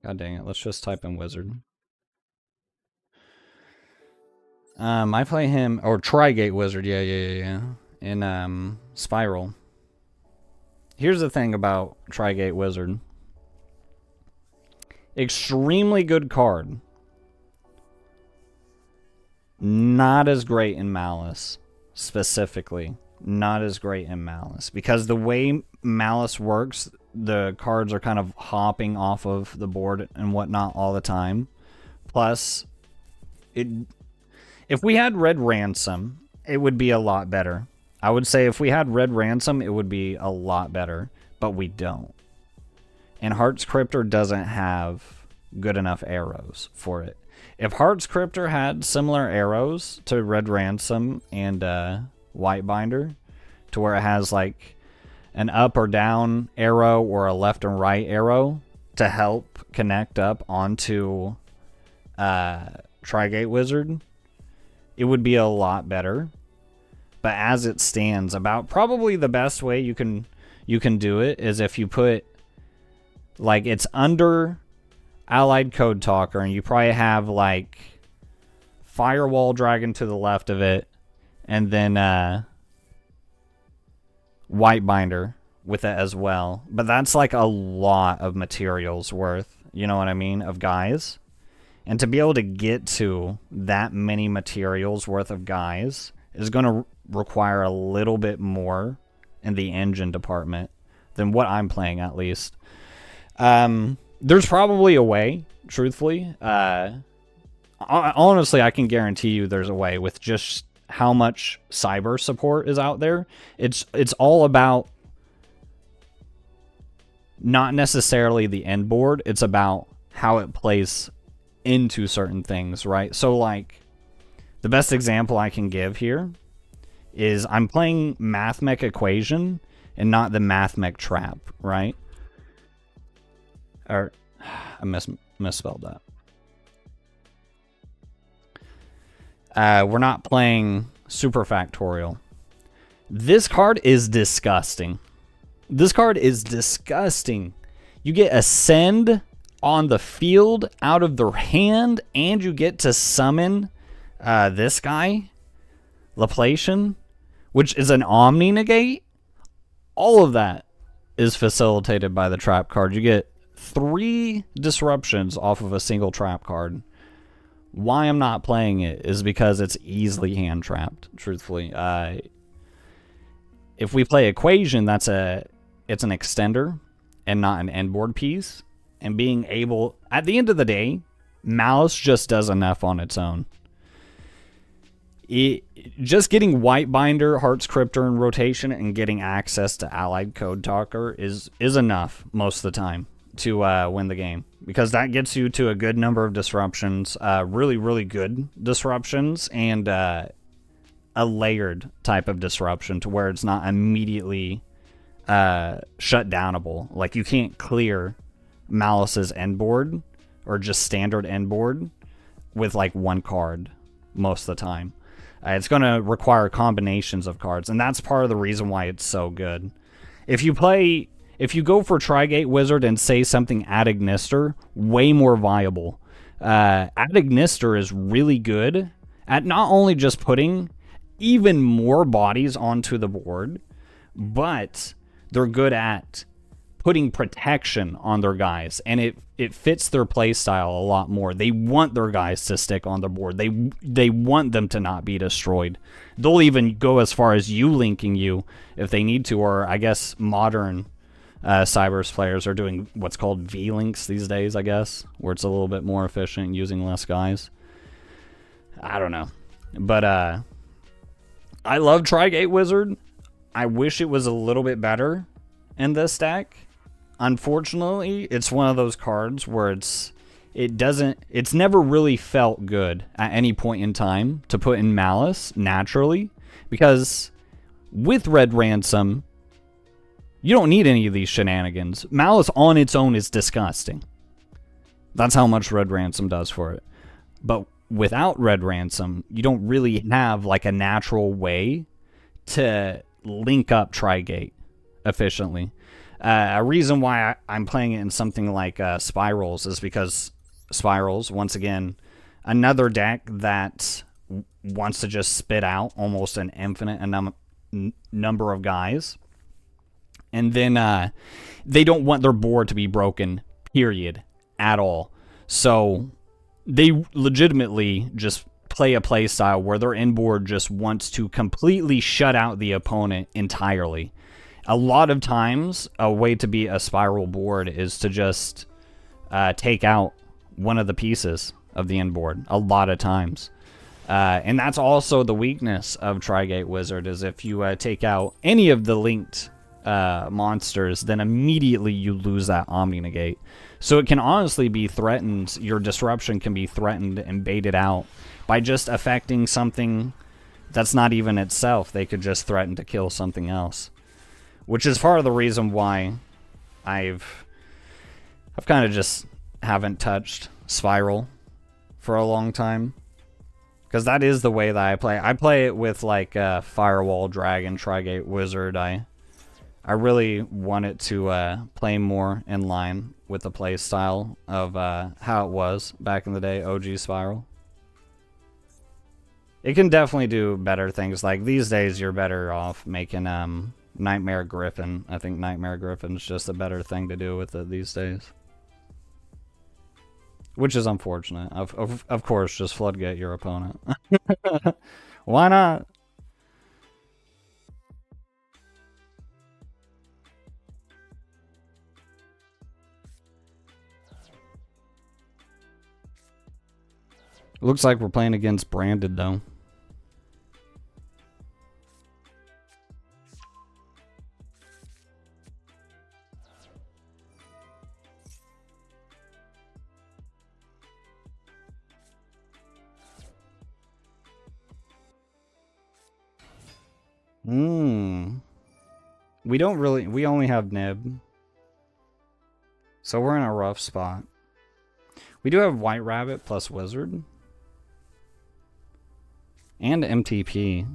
God dang it, let's just type in Wizard. I play him, or Tri-Gate Wizard, yeah. In, Spiral. Here's the thing about Tri-Gate Wizard. Extremely good card. Not as great in Malice, specifically. Not as great in Malice. Because the way Malice works, the cards are kind of hopping off of the board and whatnot all the time. Plus, if we had Red Ransom, it would be a lot better. I would say if we had Red Ransom, it would be a lot better. But we don't. And Heart's Cryptor doesn't have good enough arrows for it. If Heart's Cryptor had similar arrows to Red Ransom and White Binder, to where it has like an up or down arrow or a left and right arrow to help connect up onto Tri-Gate Wizard, it would be a lot better. But as it stands, about probably the best way you can do it is if you put, like, it's under Allied Code Talker, and you probably have like Firewall Dragon to the left of it, and then White Binder with it as well. But that's like a lot of materials worth, you know what I mean, of guys. And to be able to get to that many materials worth of guys is going to require a little bit more in the engine department than what I'm playing, at least. There's probably a way, truthfully. Honestly, I can guarantee you there's a way with just how much cyber support is out there. It's all about not necessarily the end board. It's about how it plays into certain things, right? So, like, the best example I can give here is I'm playing MathMech Equation and not the MathMech Trap, right? Or, I misspelled that. We're not playing Superfactorial. This card is disgusting. This card is disgusting. You get Ascend on the field out of their hand, and you get to summon this guy, Laplacian, which is an Omni Negate. All of that is facilitated by the trap card. You get 3 disruptions off of a single trap card. Why I'm not playing it is because it's easily hand trapped, truthfully. If we play Equation, it's an extender and not an end board piece. And being able, at the end of the day, Malice just does enough on its own. Just getting Whitebinder, Heart's Cryptor in rotation, and getting access to Allied Code Talker is enough most of the time to win the game. Because that gets you to a good number of disruptions, really, really good disruptions, and a layered type of disruption to where it's not immediately shut downable. Like, you can't clear Malice's end board or just standard end board with like 1 card most of the time. It's going to require combinations of cards, and that's part of the reason why it's so good. If you go for Trigate Wizard and say something Adignister, way more viable. Adignister is really good at not only just putting even more bodies onto the board, but they're good at putting protection on their guys, and it fits their play style a lot more. They want their guys to stick on the board. They want them to not be destroyed. They'll even go as far as linking you if they need to, or I guess modern Cybers players are doing what's called V-links these days, I guess, where it's a little bit more efficient using less guys. I don't know. But I love Trigate Wizard. I wish it was a little bit better in this deck. Unfortunately, it's one of those cards where it's never really felt good at any point in time to put in Malice naturally, because with Red Ransom, you don't need any of these shenanigans. Malice on its own is disgusting. That's how much Red Ransom does for it. But without Red Ransom, you don't really have like a natural way to link up Trigate efficiently. A reason why I'm playing it in something like Spirals is because Spirals, once again, another deck that wants to just spit out almost an infinite number of guys. And then they don't want their board to be broken, period, at all. So they legitimately just play a play style where their end board just wants to completely shut out the opponent entirely. A lot of times, a way to beat a Spiral board is to just take out one of the pieces of the end board. A lot of times. And that's also the weakness of Trigate Wizard, is if you take out any of the linked monsters, then immediately you lose that Omni Negate. So it can honestly be threatened, your disruption can be threatened and baited out by just affecting something that's not even itself. They could just threaten to kill something else. Which is part of the reason why I've kind of just haven't touched Spiral for a long time. Because that is the way that I play. I play it with like Firewall, Dragon, Trigate Wizard. I really want it to play more in line with the play style of how it was back in the day, OG Spiral. It can definitely do better things. Like these days, you're better off making Nightmare Griffin. I think Nightmare Griffin's just a better thing to do with it these days. Which is unfortunate. Of course, just Floodgate your opponent. Why not? Looks like we're playing against Branded, though. Hmm. We don't really... We only have Nib. So we're in a rough spot. We do have White Rabbit plus Wizard. And MTP.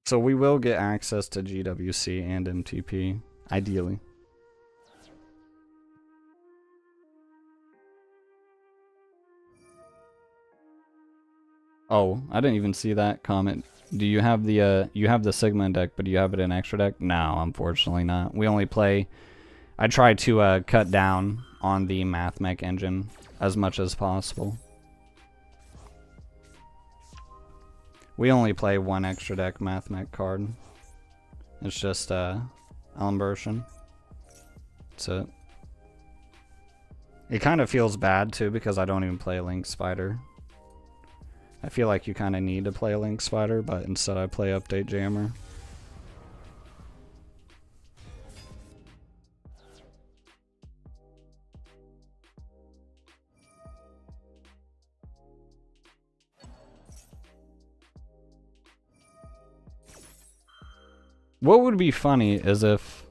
So we will get access to GWC and MTP, ideally. Oh, I didn't even see that comment. Do you have the you have the Sigma deck, but do you have it in extra deck? No, unfortunately not. We only play... I try to cut down on the MathMech engine as much as possible. We only play one extra deck MathMech card. It's just Alimbertian. That's it. It kind of feels bad too because I don't even play Link Spider. I feel like you kind of need to play Link Spider, but instead I play Update Jammer. What would be funny is if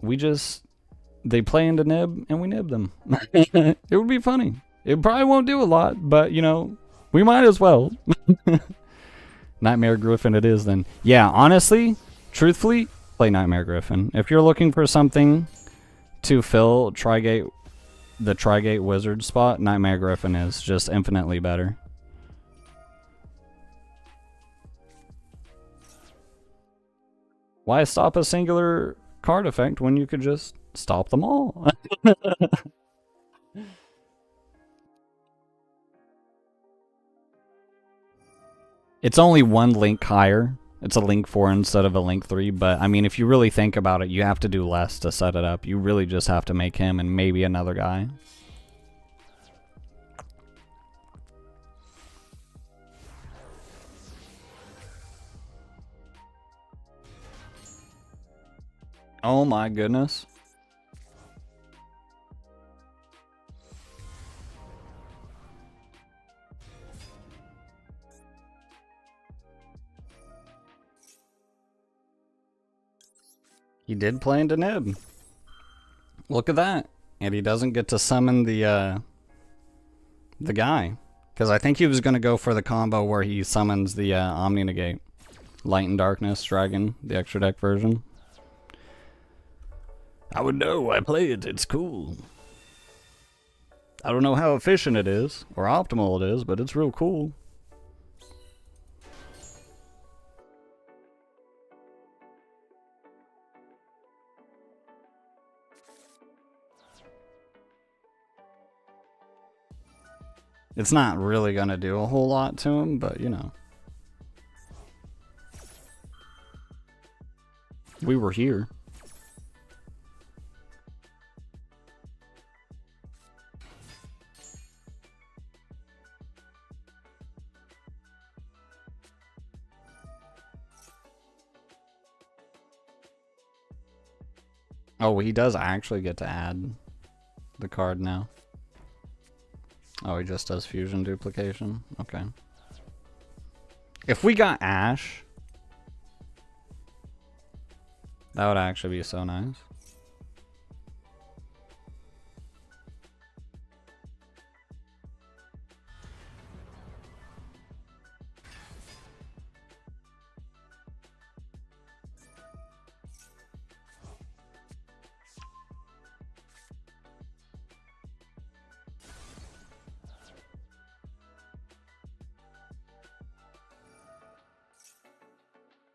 we just... They play into Nib and we nib them. It would be funny. It probably won't do a lot, but, you know, we might as well. Nightmare Griffin it is then. Yeah, honestly, truthfully, play Nightmare Griffin. If you're looking for something to fill Trigate, the Trigate Wizard spot, Nightmare Griffin is just infinitely better. Why stop a singular card effect when you could just stop them all? It's only one link higher. It's a link 4 instead of a link 3, but I mean, if you really think about it, you have to do less to set it up. You really just have to make him and maybe another guy. Oh my goodness. He did play into Nib. Look at that. And he doesn't get to summon the guy. Because I think he was going to go for the combo where he summons the Omni Negate. Light and Darkness Dragon, the extra deck version. I would know, I play it, it's cool. I don't know how efficient it is, or optimal it is, but it's real cool. It's not really gonna do a whole lot to him, but you know. We were here. Oh, he does actually get to add the card now. Oh, he just does fusion duplication? Okay. If we got Ash, that would actually be so nice.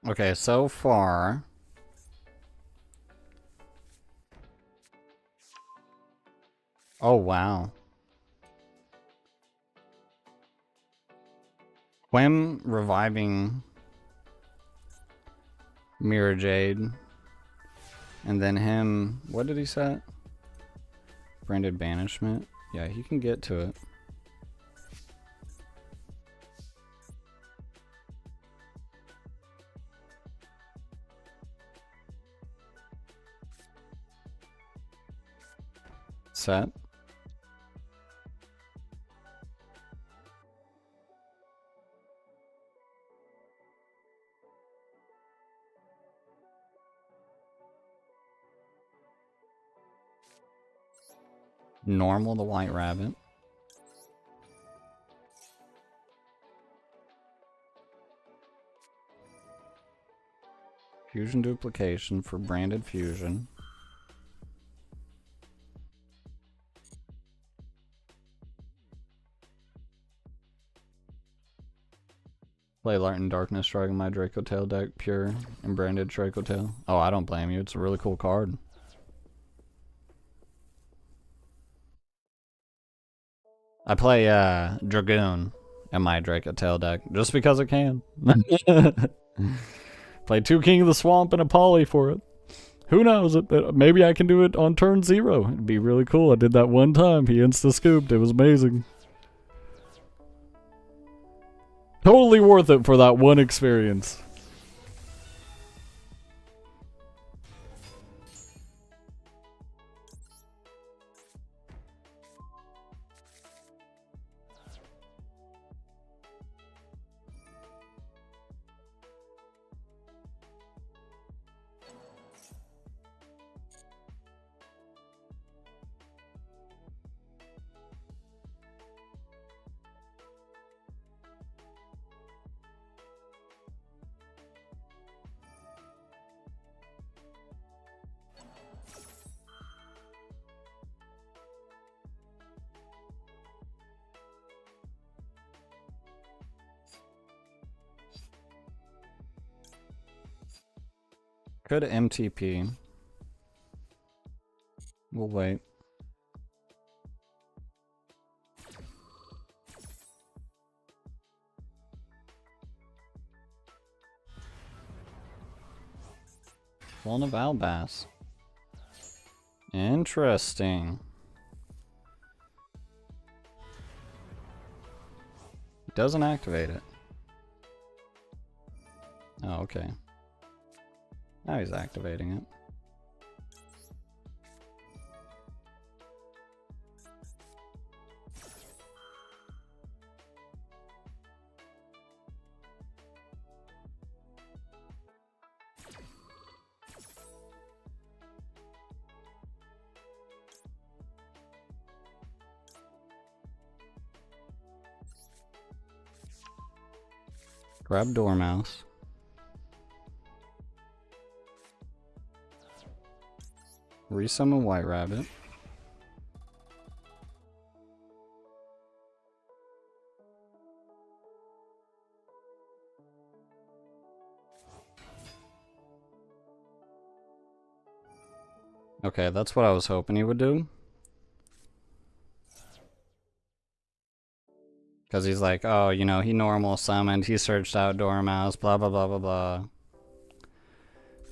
Okay, so far... Oh, wow. Quim reviving Mirror Jade. And then him... What did he set? Branded Banishment. Yeah, he can get to it. Set. Normal the white rabbit. Fusion duplication for branded fusion. Play Light and Darkness Strike in my Draco Tail deck, pure and branded Draco Tail. Oh, I don't blame you. It's a really cool card. I play Dragoon in my Draco Tail deck just because I can. Play 2 King of the Swamp and a Poly for it. Who knows? Maybe I can do it on turn 0. It'd be really cool. I did that one time. He insta-scooped. It was amazing. Totally worth it for that one experience. Could MTP. We'll wait. One of Albass. Interesting. Doesn't activate it. Oh, okay. Now he's activating it. Grab Dormouse. Resummon White Rabbit. Okay, that's what I was hoping he would do. Because he's like, oh, you know, he normal summoned, he searched out Dormouse, blah, blah, blah, blah, blah.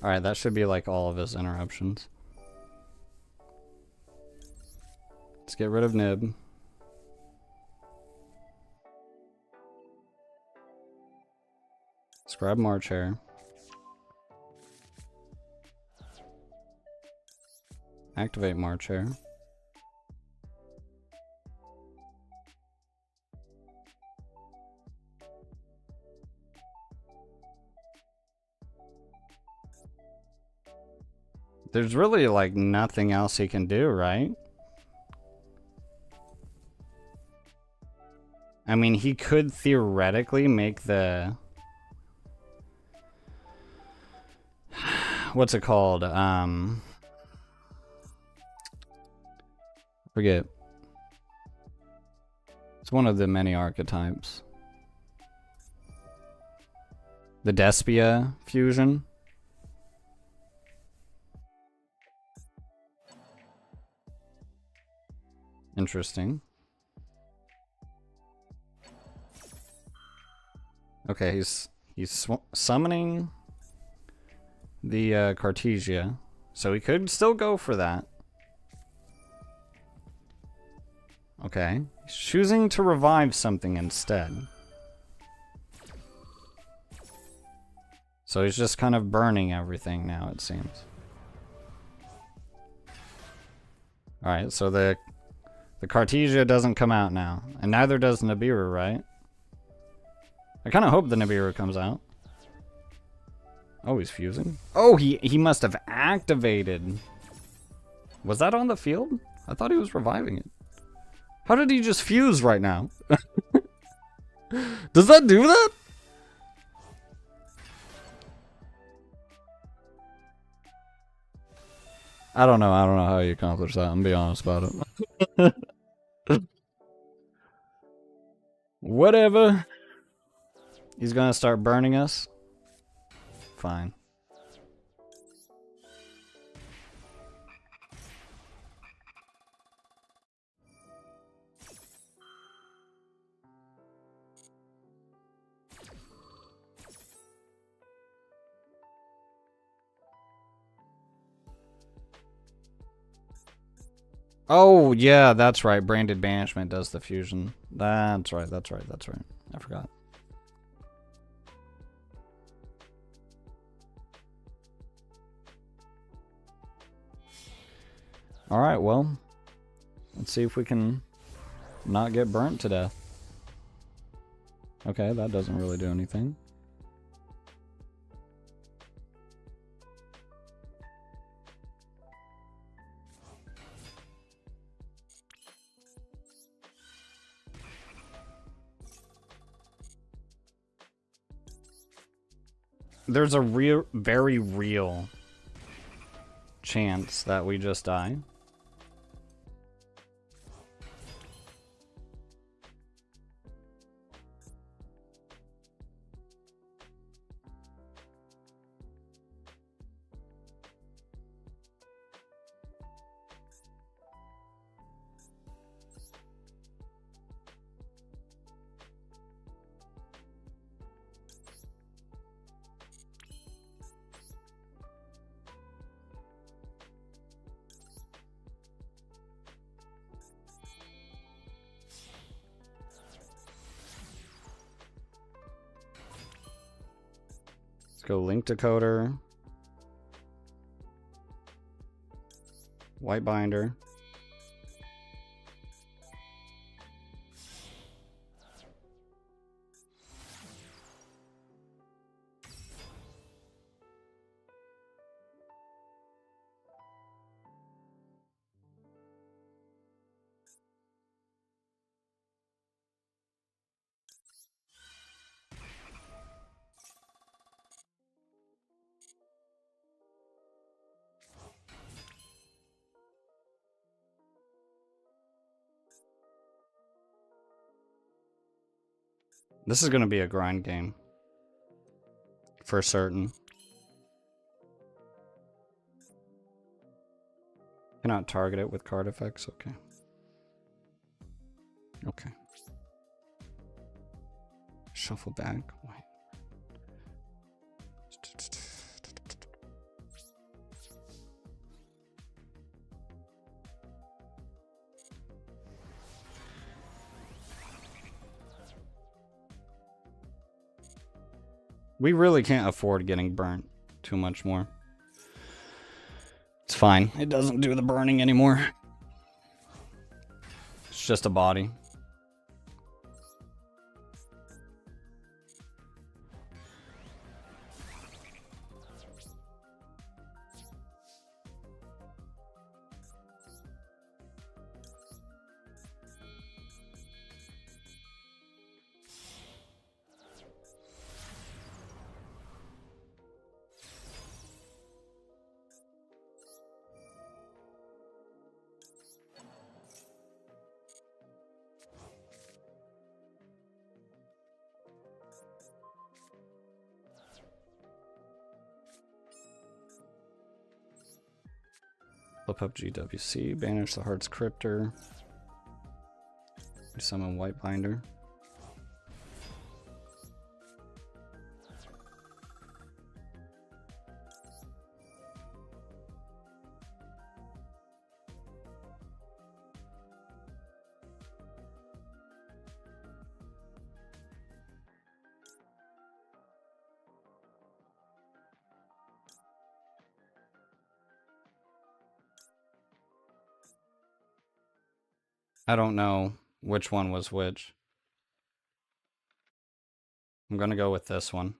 Alright, that should be like all of his interruptions. Let's get rid of Nib. Let's grab March Hare. Activate March Hare. There's really like nothing else he can do, right? I mean, he could theoretically make the... What's it called? Forget. It's one of the many archetypes. The Despia fusion. Interesting. Okay, he's summoning the Cartesia, so he could still go for that. Okay, he's choosing to revive something instead. So he's just kind of burning everything now, it seems. Alright, so the Cartesia doesn't come out now, and neither does Nibiru, right? I kind of hope the Nibiru comes out. Oh, he's fusing? Oh, he must have activated. Was that on the field? I thought he was reviving it. How did he just fuse right now? Does that do that? I don't know. I don't know how you accomplish that. I'm gonna be honest about it. Whatever. He's gonna start burning us. Fine. Oh, yeah, that's right. Branded Banishment does the fusion. That's right, that's right, that's right. I forgot. Alright, well. Let's see if we can not get burnt to death. Okay, that doesn't really do anything. There's a very real chance that we just die. Go link decoder, white binder. This is going to be a grind game. For certain. Cannot target it with card effects? Okay. Okay. Shuffle back. Wait. We really can't afford getting burnt too much more. It's fine. It doesn't do the burning anymore. It's just a body. Flip up GWC, banish the Heart's Cryptor. Summon White Binder. I don't know which one was which. I'm gonna go with this one.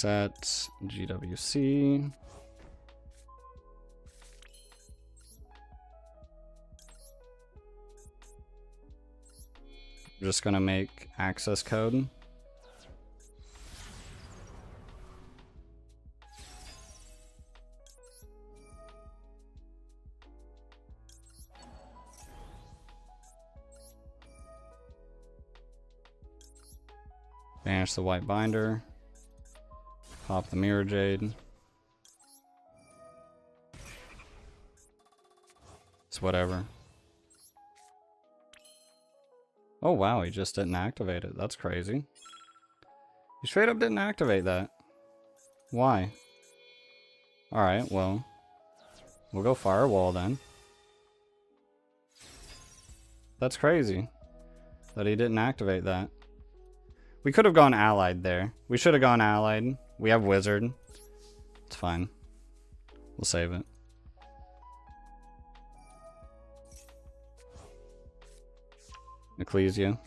Reset GWC. I'm just gonna make access code. Banish the white binder. Pop the mirror jade. It's whatever. Oh wow, he just didn't activate it. That's crazy. He straight up didn't activate that. Why? Alright, well. We'll go firewall then. That's crazy that he didn't activate that. We could have gone allied there. We should have gone allied. We have wizard. It's fine. We'll save it. Ecclesia.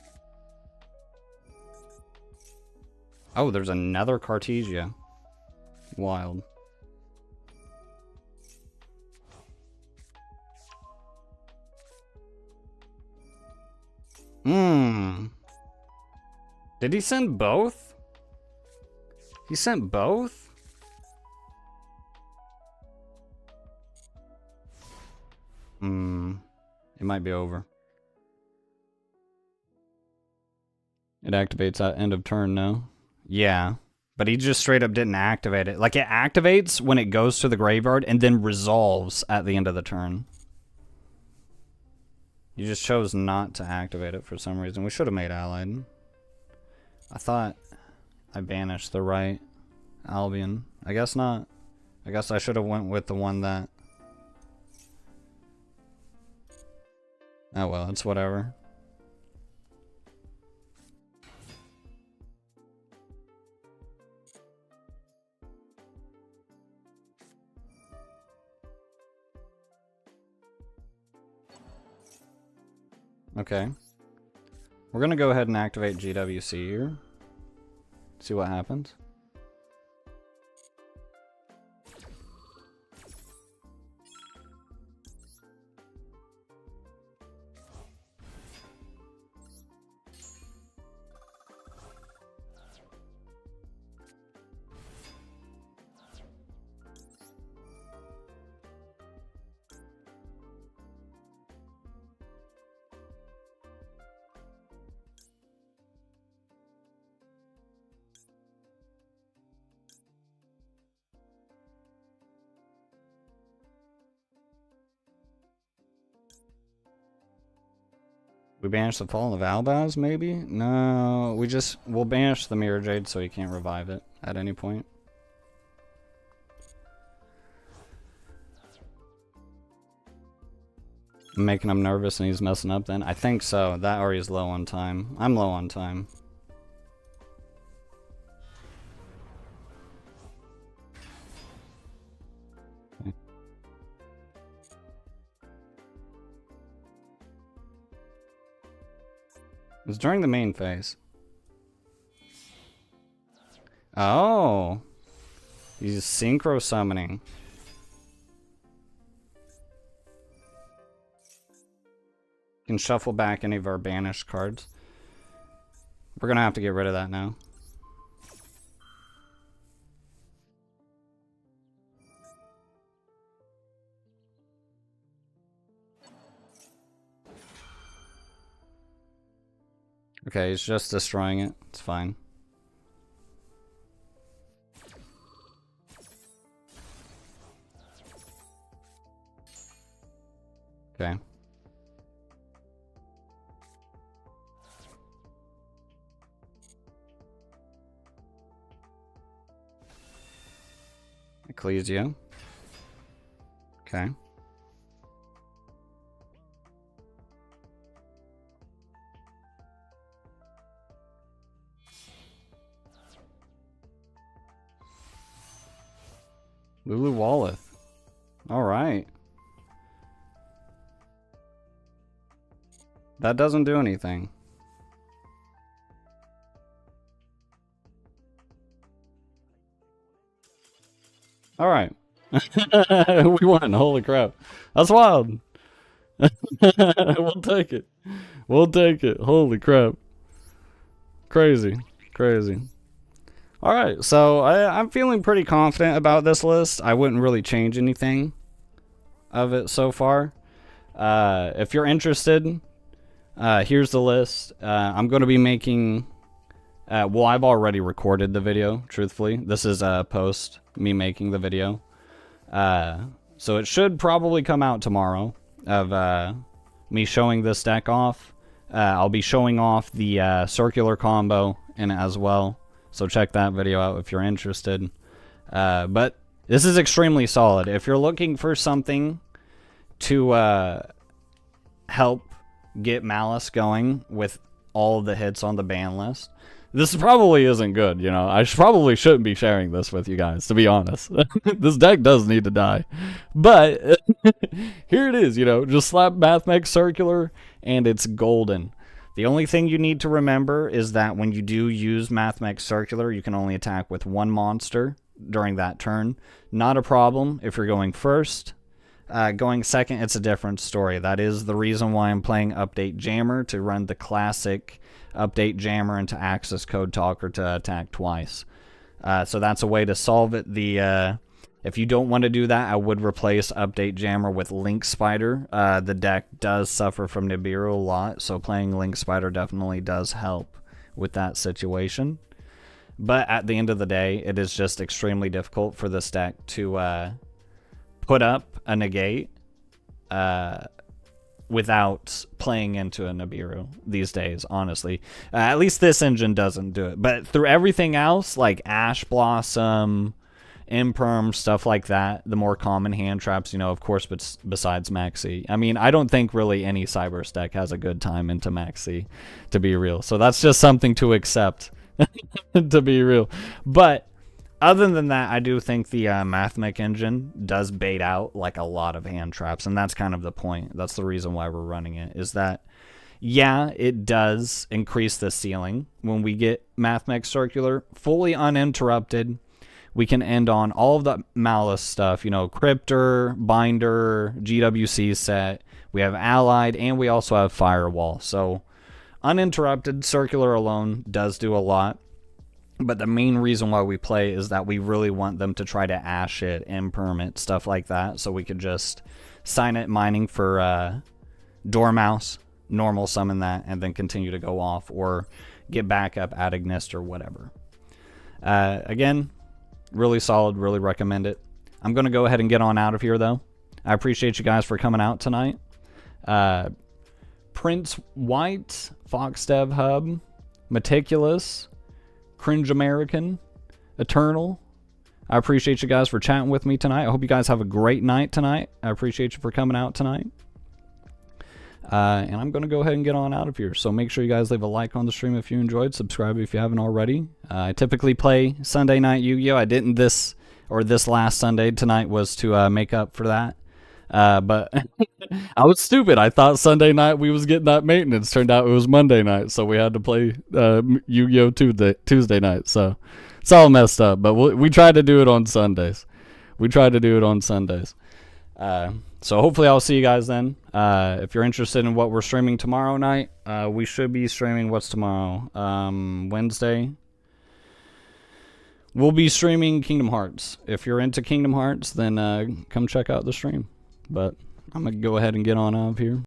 Oh, there's another Cartesia. Wild. Did he send both? He sent both? It might be over. It activates at end of turn, no? Yeah. But he just straight up didn't activate it. Like, it activates when it goes to the graveyard and then resolves at the end of the turn. You just chose not to activate it for some reason. We should have made allied. I thought I banished the right Albion. I guess not. I guess I should have went with the one that... Oh well, it's whatever. Okay. We're gonna go ahead and activate GWC here. See what happens. We banish the Fallen of Albaz, maybe? No, we'll banish the Mirror Jade so he can't revive it at any point. I'm making him nervous and he's messing up then? I think so. That or he's low on time. I'm low on time. Okay. It was during the main phase. Oh. He's synchro summoning. Can shuffle back any of our banished cards. We're gonna have to get rid of that now. Okay, he's just destroying it. It's fine. Okay. Ecclesia. Okay. Lulu Walleth. Alright. That doesn't do anything. All right. We won. Holy crap. That's wild. We'll take it. We'll take it. Holy crap. Crazy. Crazy. All right. So I'm feeling pretty confident about this list. I wouldn't really change anything of it so far. If you're interested, here's the list. I'm going to be making... well, I've already recorded the video, truthfully. This is post me making the video. So it should probably come out tomorrow of me showing this deck off. I'll be showing off the circular combo in it as well. So check that video out if you're interested. But this is extremely solid. If you're looking for something to help get Malice going with all the hits on the ban list, this probably isn't good, you know. I probably shouldn't be sharing this with you guys, to be honest. This deck does need to die. But here it is, you know. Just slap Mathmech Circular, and it's golden. The only thing you need to remember is that when you do use Mathmech Circular, you can only attack with one monster during that turn. Not a problem if you're going first. Going second, it's a different story. That is the reason why I'm playing Update Jammer, to run the classic Update Jammer into Access Code Talker to attack twice. So that's a way to solve it. If you don't want to do that, I would replace Update Jammer with Link Spider. The deck does suffer from Nibiru a lot, so playing Link Spider definitely does help with that situation. But at the end of the day, it is just extremely difficult for this deck to put up a negate without playing into a Nibiru these days, honestly. At least this engine doesn't do it. But through everything else, like Ash Blossom, Imperm, stuff like that, the more common hand traps, you know, of course, but besides Maxi. I mean, I don't think really any Cybers deck has a good time into Maxi, to be real. So that's just something to accept, to be real. But other than that, I do think the Mathmech engine does bait out like a lot of hand traps, and that's kind of the point. That's the reason why we're running it, is that, yeah, it does increase the ceiling. When we get Mathmech Circular fully uninterrupted, we can end on all of the Malice stuff, you know, Cryptor, Binder, GWC set. We have Allied, and we also have Firewall. So uninterrupted Circular alone does do a lot. But the main reason why we play is that we really want them to try to Ash it, Imperm it, stuff like that. So we could just sign it mining for Dormouse, normal summon that, and then continue to go off, or get back up, add Ignist, or whatever. Again, really solid, really recommend it. I'm going to go ahead and get on out of here, though. I appreciate you guys for coming out tonight. Prince White, Fox Dev Hub, Meticulous, Cringe American, Eternal. I appreciate you guys for chatting with me tonight. I hope you guys have a great night tonight. I appreciate you for coming out tonight. And I'm going to go ahead and get on out of here. So make sure you guys leave a like on the stream if you enjoyed. Subscribe if you haven't already. I typically play Sunday night Yu-Gi-Oh! I didn't this last Sunday. Tonight was to make up for that. But I was stupid. I thought Sunday night we was getting that maintenance. Turned out it was Monday night, so we had to play Yu-Gi-Oh! Tuesday night. So it's all messed up. But we tried to do it on Sundays. So hopefully I'll see you guys then. If you're interested in what we're streaming tomorrow night, we should be streaming, what's tomorrow? Wednesday. We'll be streaming Kingdom Hearts. If you're into Kingdom Hearts, then come check out the stream. But I'm going to go ahead and get on out of here.